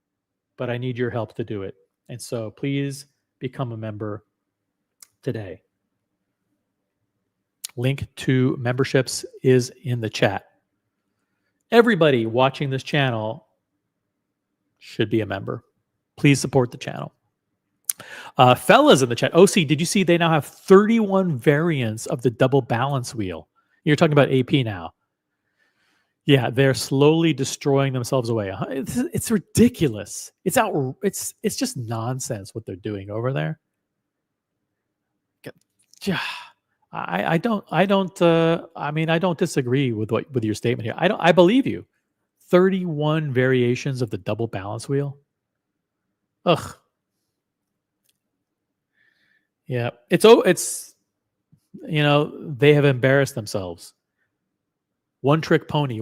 but I need your help to do it. And so please become a member today. Link to memberships is in the chat. Everybody watching this channel should be a member. Please support the channel. Fellas in the chat, OC, did you see they now have 31 variants of the double balance wheel? You're talking about AP now. Yeah, they're slowly destroying themselves away. It's ridiculous. It's just nonsense what they're doing over there. I don't disagree with your statement here. I believe you. 31 variations of the double balance wheel. Ugh. Yeah, it's they have embarrassed themselves. One trick pony,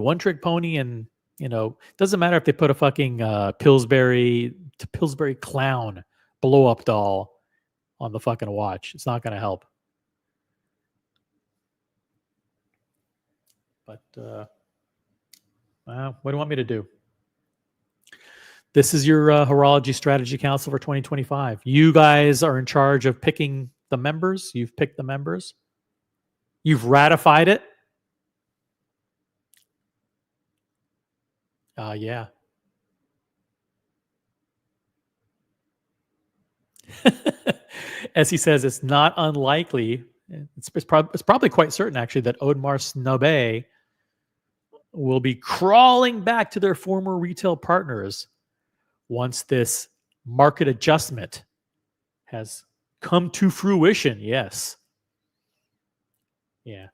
and Doesn't matter if they put a fucking Pillsbury clown blow up doll on the fucking watch. It's not going to help. But what do you want me to do? This is your Horology Strategy Council for 2025. You guys are in charge of picking the members. You've picked the members. You've ratified it. Yeah. As he says, it's not unlikely. It's probably quite certain, actually, that Audemars Piguet will be crawling back to their former retail partners once this market adjustment has come to fruition. Yes. Yeah.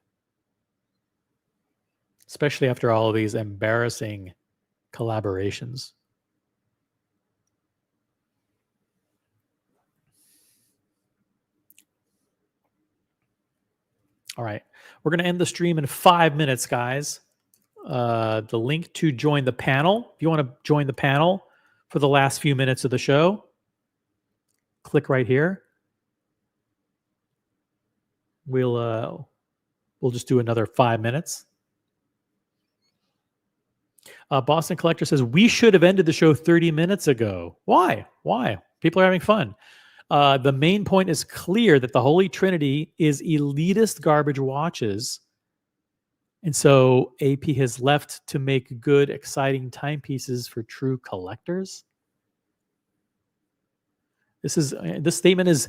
Especially after all of these embarrassing collaborations. All right. We're going to end the stream in 5 minutes, guys. The link to join the panel, if you want to join the panel for the last few minutes of the show, click right here. We'll just do another 5 minutes. Boston Collector says, we should have ended the show 30 minutes ago. Why? People are having fun. The main point is clear that the Holy Trinity is elitist garbage watches. And so AP has left to make good, exciting timepieces for true collectors. This statement is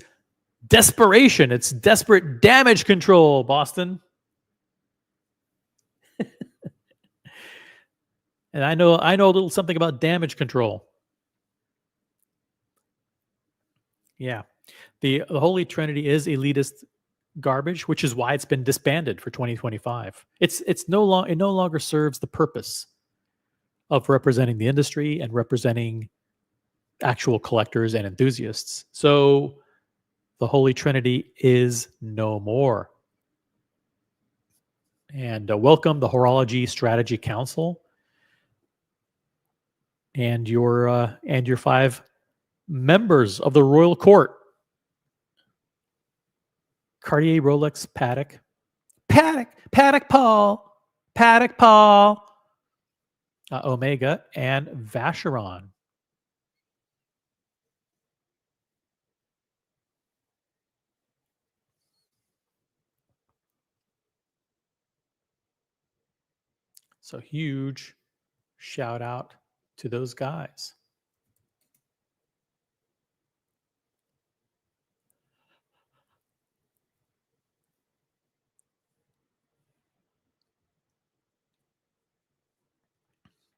desperation. It's desperate damage control, Boston. And I know a little something about damage control. Yeah. The Holy Trinity is elitist garbage, which is why it's been disbanded for 2025. It no longer serves the purpose of representing the industry and representing actual collectors and enthusiasts. So the Holy Trinity is no more. And welcome the Horology Strategy Council and your 5 members of the Royal Court. Cartier, Rolex, Patek Paul, Omega, and Vacheron. So huge shout out to those guys.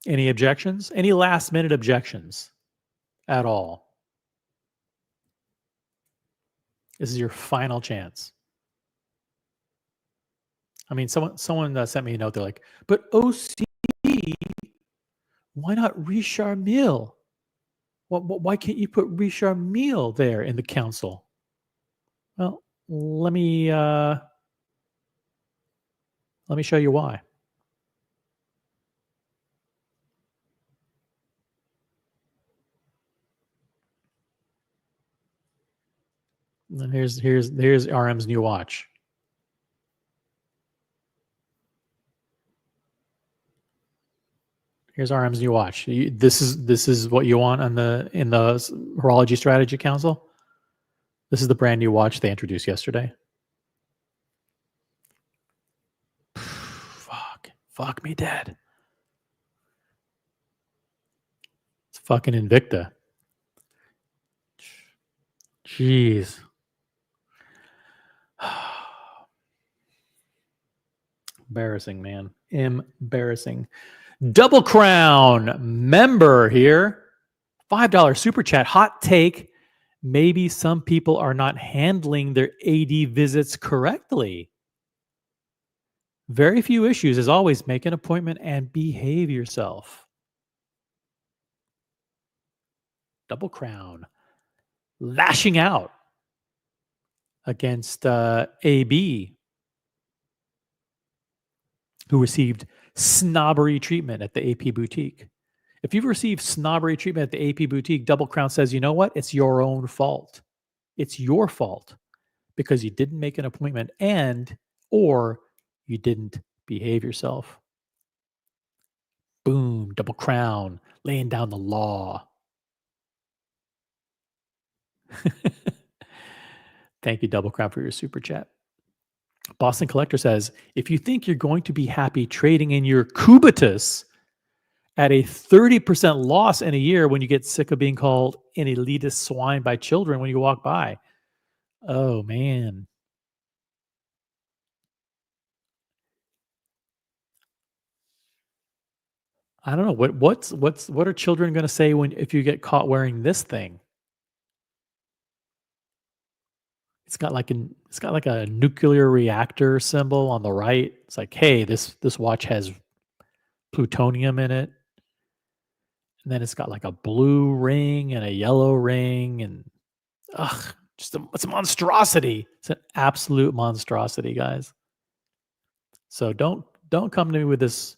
Any objections? Any last minute objections at all? This is your final chance. I mean, someone sent me a note. They're like, but OC, why not Richard Mille? Why can't you put Richard Mille there in the council? Well, let me show you why. And here's RM's new watch. Here's RM's new watch. This is what you want in the Horology Strategy Council. This is the brand new watch they introduced yesterday. Fuck me dead. It's fucking Invicta. Jeez. Embarrassing, man. Embarrassing. Double Crown member here. $5 super chat. Hot take. Maybe some people are not handling their AD visits correctly. Very few issues. As always, make an appointment and behave yourself. Double Crown. Lashing out against AB, who received snobbery treatment at the AP boutique. If you've received snobbery treatment at the AP boutique, Double Crown says, you know what? It's your own fault. It's your fault because you didn't make an appointment and or you didn't behave yourself. Boom, Double Crown, laying down the law. Thank you, Double Crown, for your super chat. Boston Collector says, if you think you're going to be happy trading in your Cubitus at a 30% loss in a year when you get sick of being called an elitist swine by children when you walk by. Oh, man. I don't know. What are children going to say when if you get caught wearing this thing? It's got like a nuclear reactor symbol on the right. It's like, hey, this watch has plutonium in it. And then it's got like a blue ring and a yellow ring and ugh, it's a monstrosity. It's an absolute monstrosity, guys. So don't come to me with this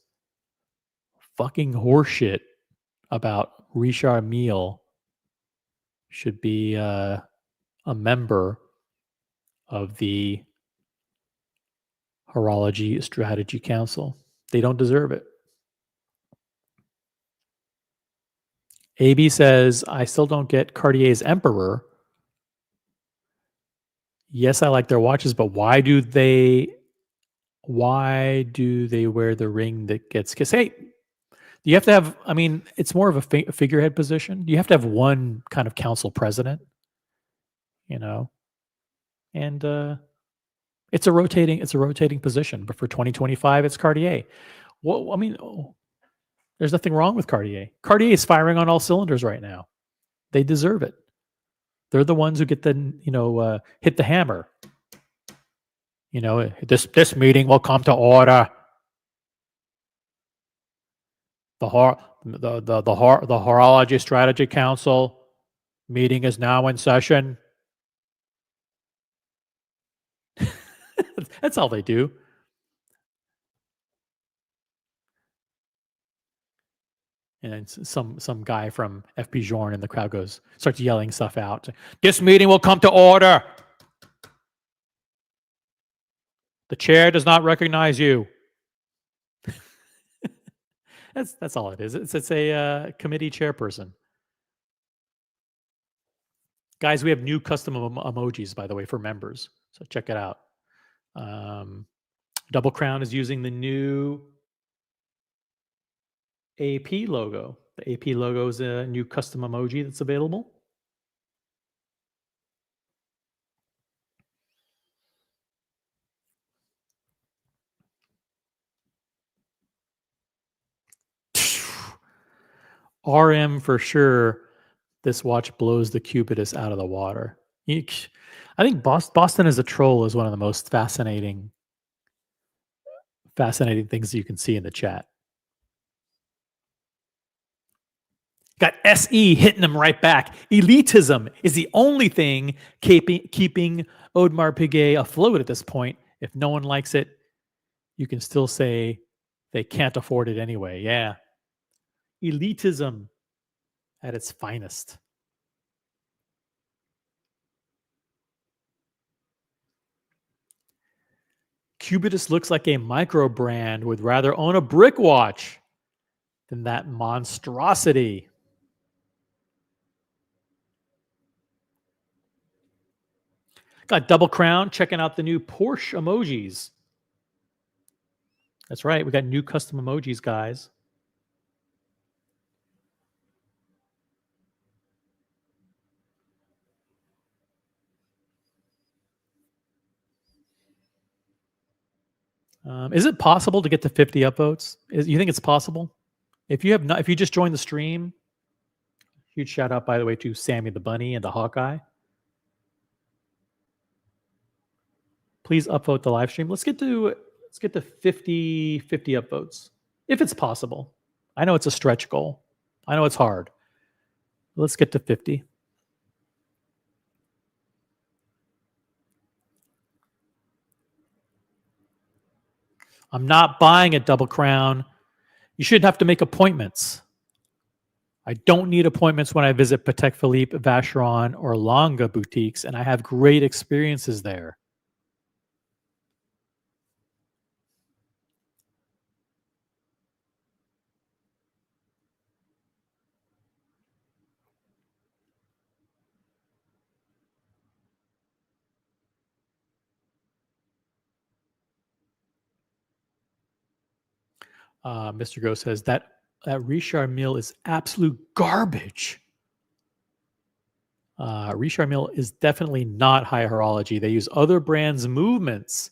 fucking horseshit about Richard Mille should be a member of the Horology Strategy Council. They don't deserve it. AB says, I still don't get Cartier's Emperor. Yes, I like their watches, but why do they wear the ring that gets kissed? Hey, you have to have, I mean, it's more of a figurehead position. You have to have one kind of council president, you know, and it's a rotating position. But for 2025, it's Cartier. Well, I mean, there's nothing wrong with Cartier. Cartier is firing on all cylinders right now. They deserve it. They're the ones who get the, hit the hammer. This meeting will come to order. The Horology Strategy Council meeting is now in session. That's all they do. And then some guy from FP Journe in the crowd starts yelling stuff out. This meeting will come to order. The chair does not recognize you. That's all it is. It's a committee chairperson. Guys, we have new custom emojis, by the way, for members. So check it out. Double Crown is using the new AP logo. The AP logo is a new custom emoji that's available. RM for sure. This watch blows the Cubitus out of the water. I think Boston as a troll is one of the most fascinating things you can see in the chat. Got SE hitting them right back. Elitism is the only thing keeping Audemars Piguet afloat at this point. If no one likes it, you can still say they can't afford it anyway. Yeah. Elitism at its finest. Cubitus looks like a micro brand would rather own a brick watch than that monstrosity. Got Double Crown checking out the new Porsche emojis. That's right. We got new custom emojis, guys. Is it possible to get to 50 upvotes? You think it's possible? If you just joined the stream, huge shout out, by the way, to Sammy the Bunny and the Hawkeye. Please upvote the live stream. Let's get to 50 upvotes if it's possible. I know it's a stretch goal. I know it's hard. Let's get to 50. I'm not buying a Double Crown. You shouldn't have to make appointments. I don't need appointments when I visit Patek Philippe, Vacheron, or Lange boutiques, and I have great experiences there. Mr. Go says that Richard Mille is absolute garbage. Richard Mille is definitely not high horology. They use other brands' movements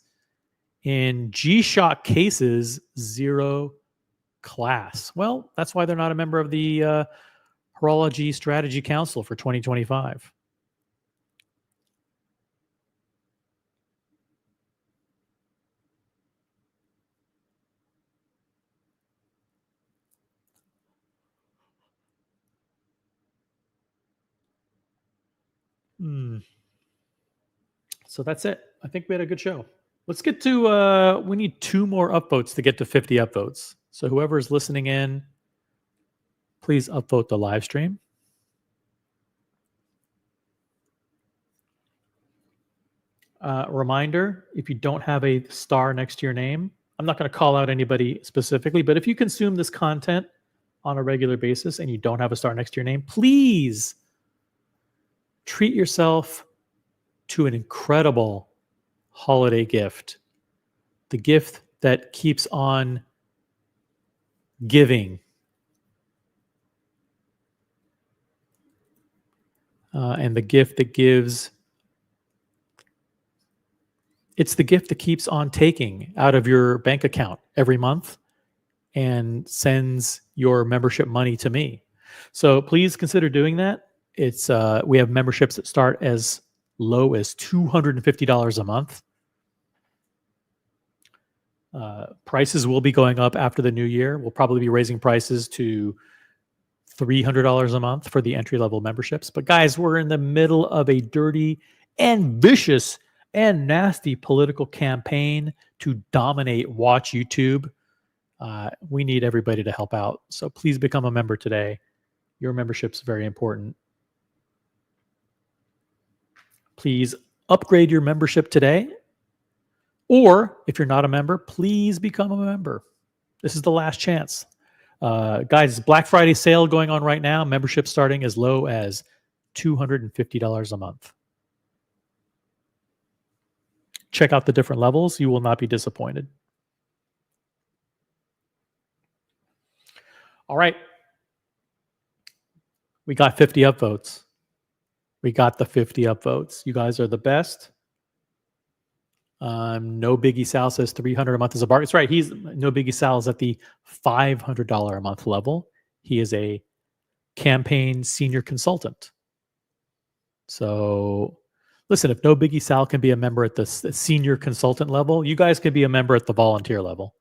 in G-Shock cases, zero class. Well, that's why they're not a member of the Horology Strategy Council for 2025. So that's it. I think we had a good show. Let's get to, we need 2 more upvotes to get to 50 upvotes. So whoever is listening in, please upvote the live stream. Reminder, if you don't have a star next to your name, I'm not going to call out anybody specifically, but if you consume this content on a regular basis and you don't have a star next to your name, please treat yourself to an incredible holiday gift. The gift that keeps on giving. And the gift that gives, it's the gift that keeps on taking out of your bank account every month and sends your membership money to me. So please consider doing that. It's we have memberships that start as low as $250 a month. Prices will be going up after the new year. We'll probably be raising prices to $300 a month for the entry-level memberships. But guys, we're in the middle of a dirty and vicious and nasty political campaign to dominate Watch YouTube. We need everybody to help out. So please become a member today. Your membership's very important. Please upgrade your membership today. Or if you're not a member, please become a member. This is the last chance. Guys, Black Friday sale going on right now. Membership starting as low as $250 a month. Check out the different levels. You will not be disappointed. All right. We got 50 upvotes. We got the 50 upvotes. You guys are the best. No Biggie Sal says $300 a month is a bargain. That's right. He's No Biggie Sal is at the $500 a month level. He is a campaign senior consultant. So listen, if No Biggie Sal can be a member at the senior consultant level, you guys can be a member at the volunteer level.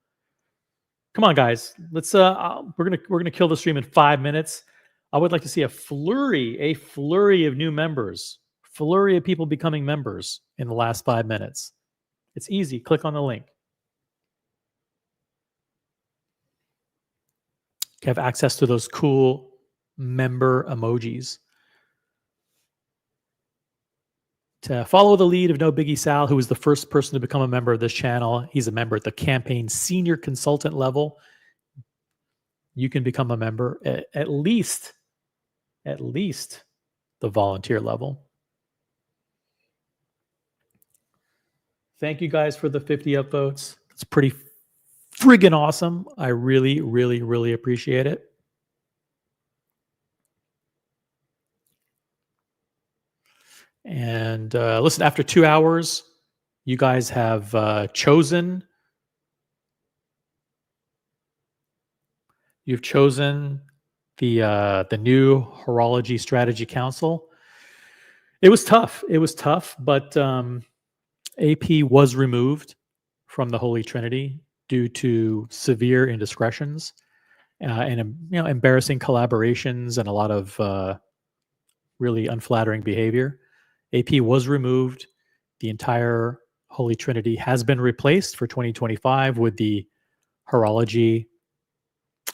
Come on, guys. Let's we're gonna kill the stream in 5 minutes. I would like to see a flurry of new members, flurry of people becoming members in the last 5 minutes. It's easy. Click on the link. You have access to those cool member emojis. To follow the lead of No Biggie Sal, who was the first person to become a member of this channel, he's a member at the campaign senior consultant level. You can become a member at least the volunteer level. Thank you guys for the 50 upvotes. It's pretty friggin' awesome. I really, really, really appreciate it. And listen, after 2 hours, you guys have chosen. You've chosen the new Horology Strategy Council. It was tough. But AP was removed from the Holy Trinity due to severe indiscretions and embarrassing collaborations and a lot of really unflattering behavior. AP was removed. The entire Holy Trinity has been replaced for 2025 with the Horology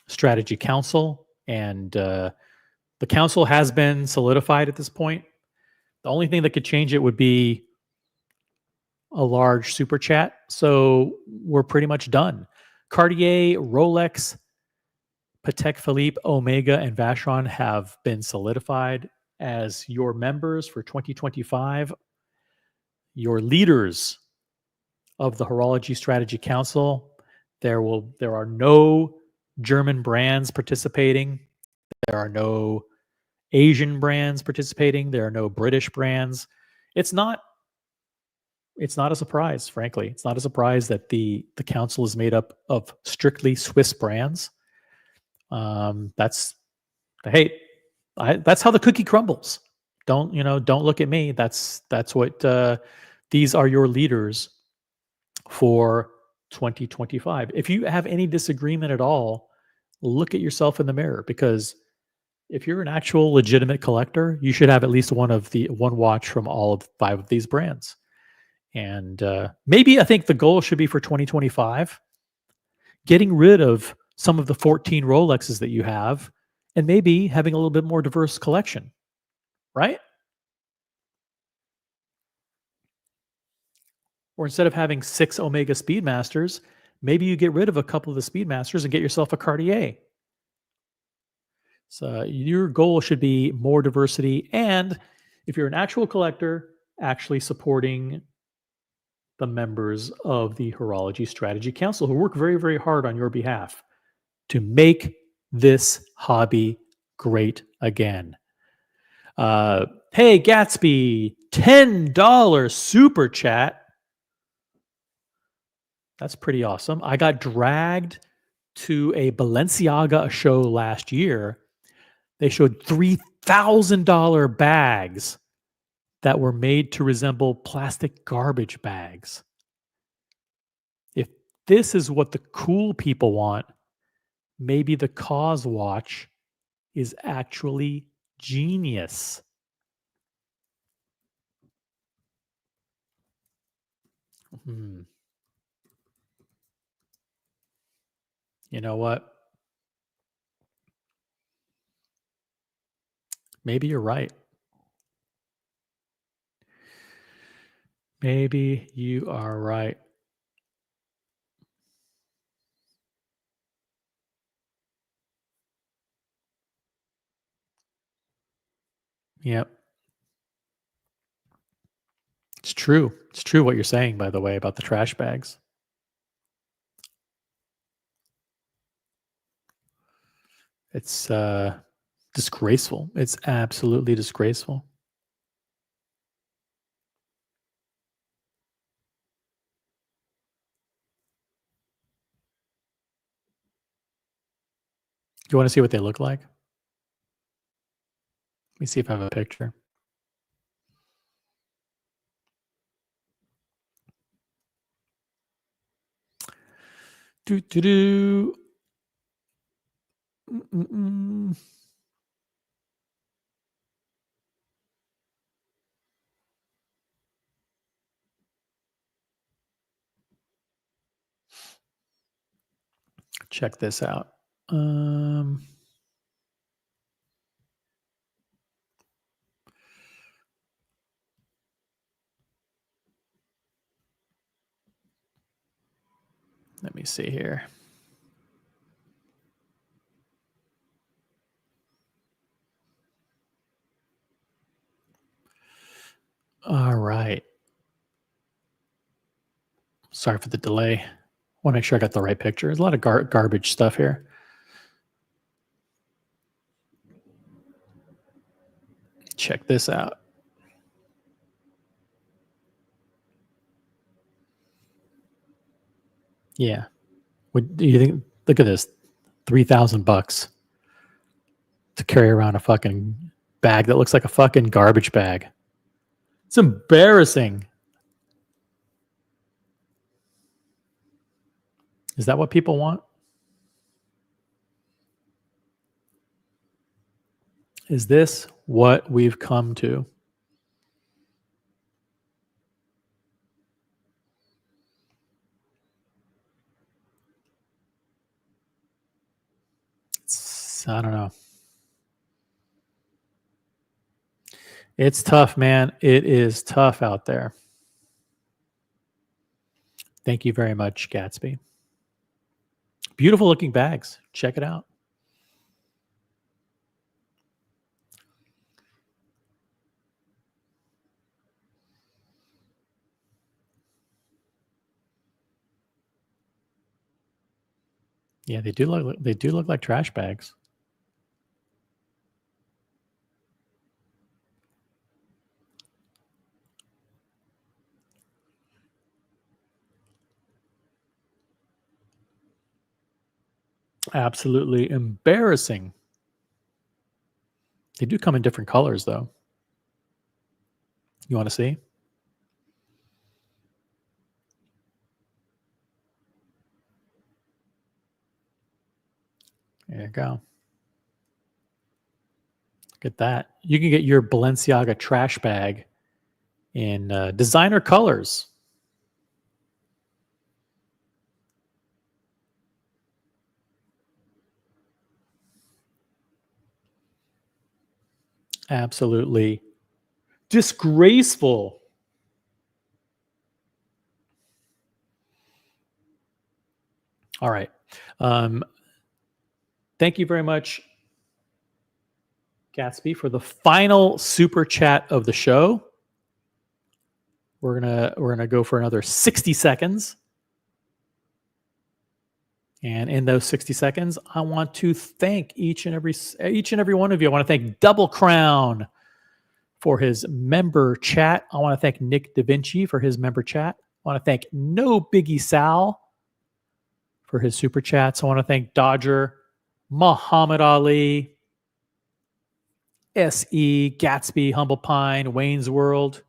Strategy Council, and the council has been solidified at this point. The only thing that could change it would be a large super chat. So we're pretty much done. Cartier, Rolex, Patek Philippe, Omega, and Vacheron have been solidified as your members for 2025. Your leaders of the Horology Strategy Council. There are no German brands participating. There are no Asian brands participating. There are no British brands. It's not a surprise, frankly. It's not a surprise that the council is made up of strictly Swiss brands. That's hey, that's how the cookie crumbles. Don't look at me. That's what these are your leaders for 2025. If you have any disagreement at all, look at yourself in the mirror, because if you're an actual legitimate collector, you should have at least one watch from all of 5 of these brands. And maybe I think the goal should be for 2025, getting rid of some of the 14 Rolexes that you have and maybe having a little bit more diverse collection, right? Or instead of having 6 Omega Speedmasters, maybe you get rid of a couple of the Speedmasters and get yourself a Cartier. So your goal should be more diversity, and if you're an actual collector, actually supporting the members of the Horology Strategy Council who work very, very hard on your behalf to make this hobby great again. Hey, Gatsby, $10 super chat. That's pretty awesome. I got dragged to a Balenciaga show last year. They showed $3,000 bags that were made to resemble plastic garbage bags. If this is what the cool people want, maybe the Cause watch is actually genius. You know what? Maybe you're right. Maybe you are right. Yep. It's true. It's true what you're saying, by the way, about the trash bags. It's disgraceful. It's absolutely disgraceful. You want to see what they look like? Let me see if I have a picture. Do do do. Mm-mm-mm. Check this out. Let me see here. All right. Sorry for the delay. I want to make sure I got the right picture. There's a lot of garbage stuff here. Check this out. Yeah. What do you think? Look at this. $3,000 to carry around a fucking bag that looks like a fucking garbage bag. It's embarrassing. Is that what people want? Is this what we've come to? I don't know. It's tough, man. It is tough out there. Thank you very much, Gatsby. Beautiful looking bags. Check it out. Yeah, they do look like trash bags. Absolutely embarrassing. They do come in different colors, though. You want to see? There you go. Look at that. You can get your Balenciaga trash bag in designer colors. Absolutely disgraceful. All right. Thank you very much, Gatsby, for the final super chat of the show. We're gonna go for another 60 seconds. And in those 60 seconds, I want to thank each and every one of you. I want to thank Double Crown for his member chat. I want to thank Nick Da Vinci for his member chat. I want to thank No Biggie Sal for his super chats. I want to thank Dodger, Muhammad Ali, SE, Gatsby, Humble Pine, Wayne's World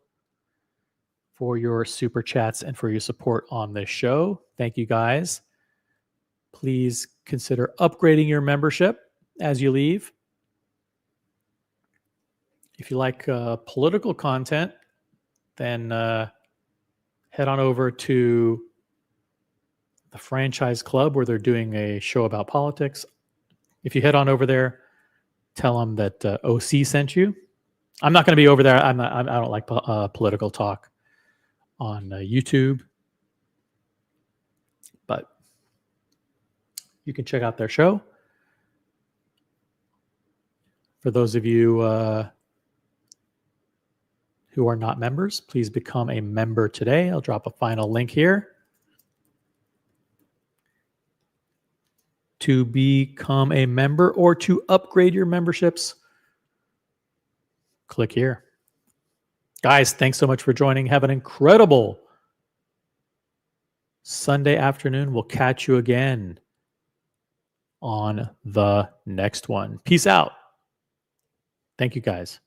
for your super chats and for your support on this show. Thank you guys. Please consider upgrading your membership as you leave. If you like political content, then head on over to the Franchise Club where they're doing a show about politics. If you head on over there, tell them that OC sent you. I'm not going to be over there. I don't like political talk on YouTube, but you can check out their show. For those of you who are not members, please become a member today. I'll drop a final link here. To become a member or to upgrade your memberships, click here. Guys, thanks so much for joining. Have an incredible Sunday afternoon. We'll catch you again on the next one. Peace out. Thank you, guys.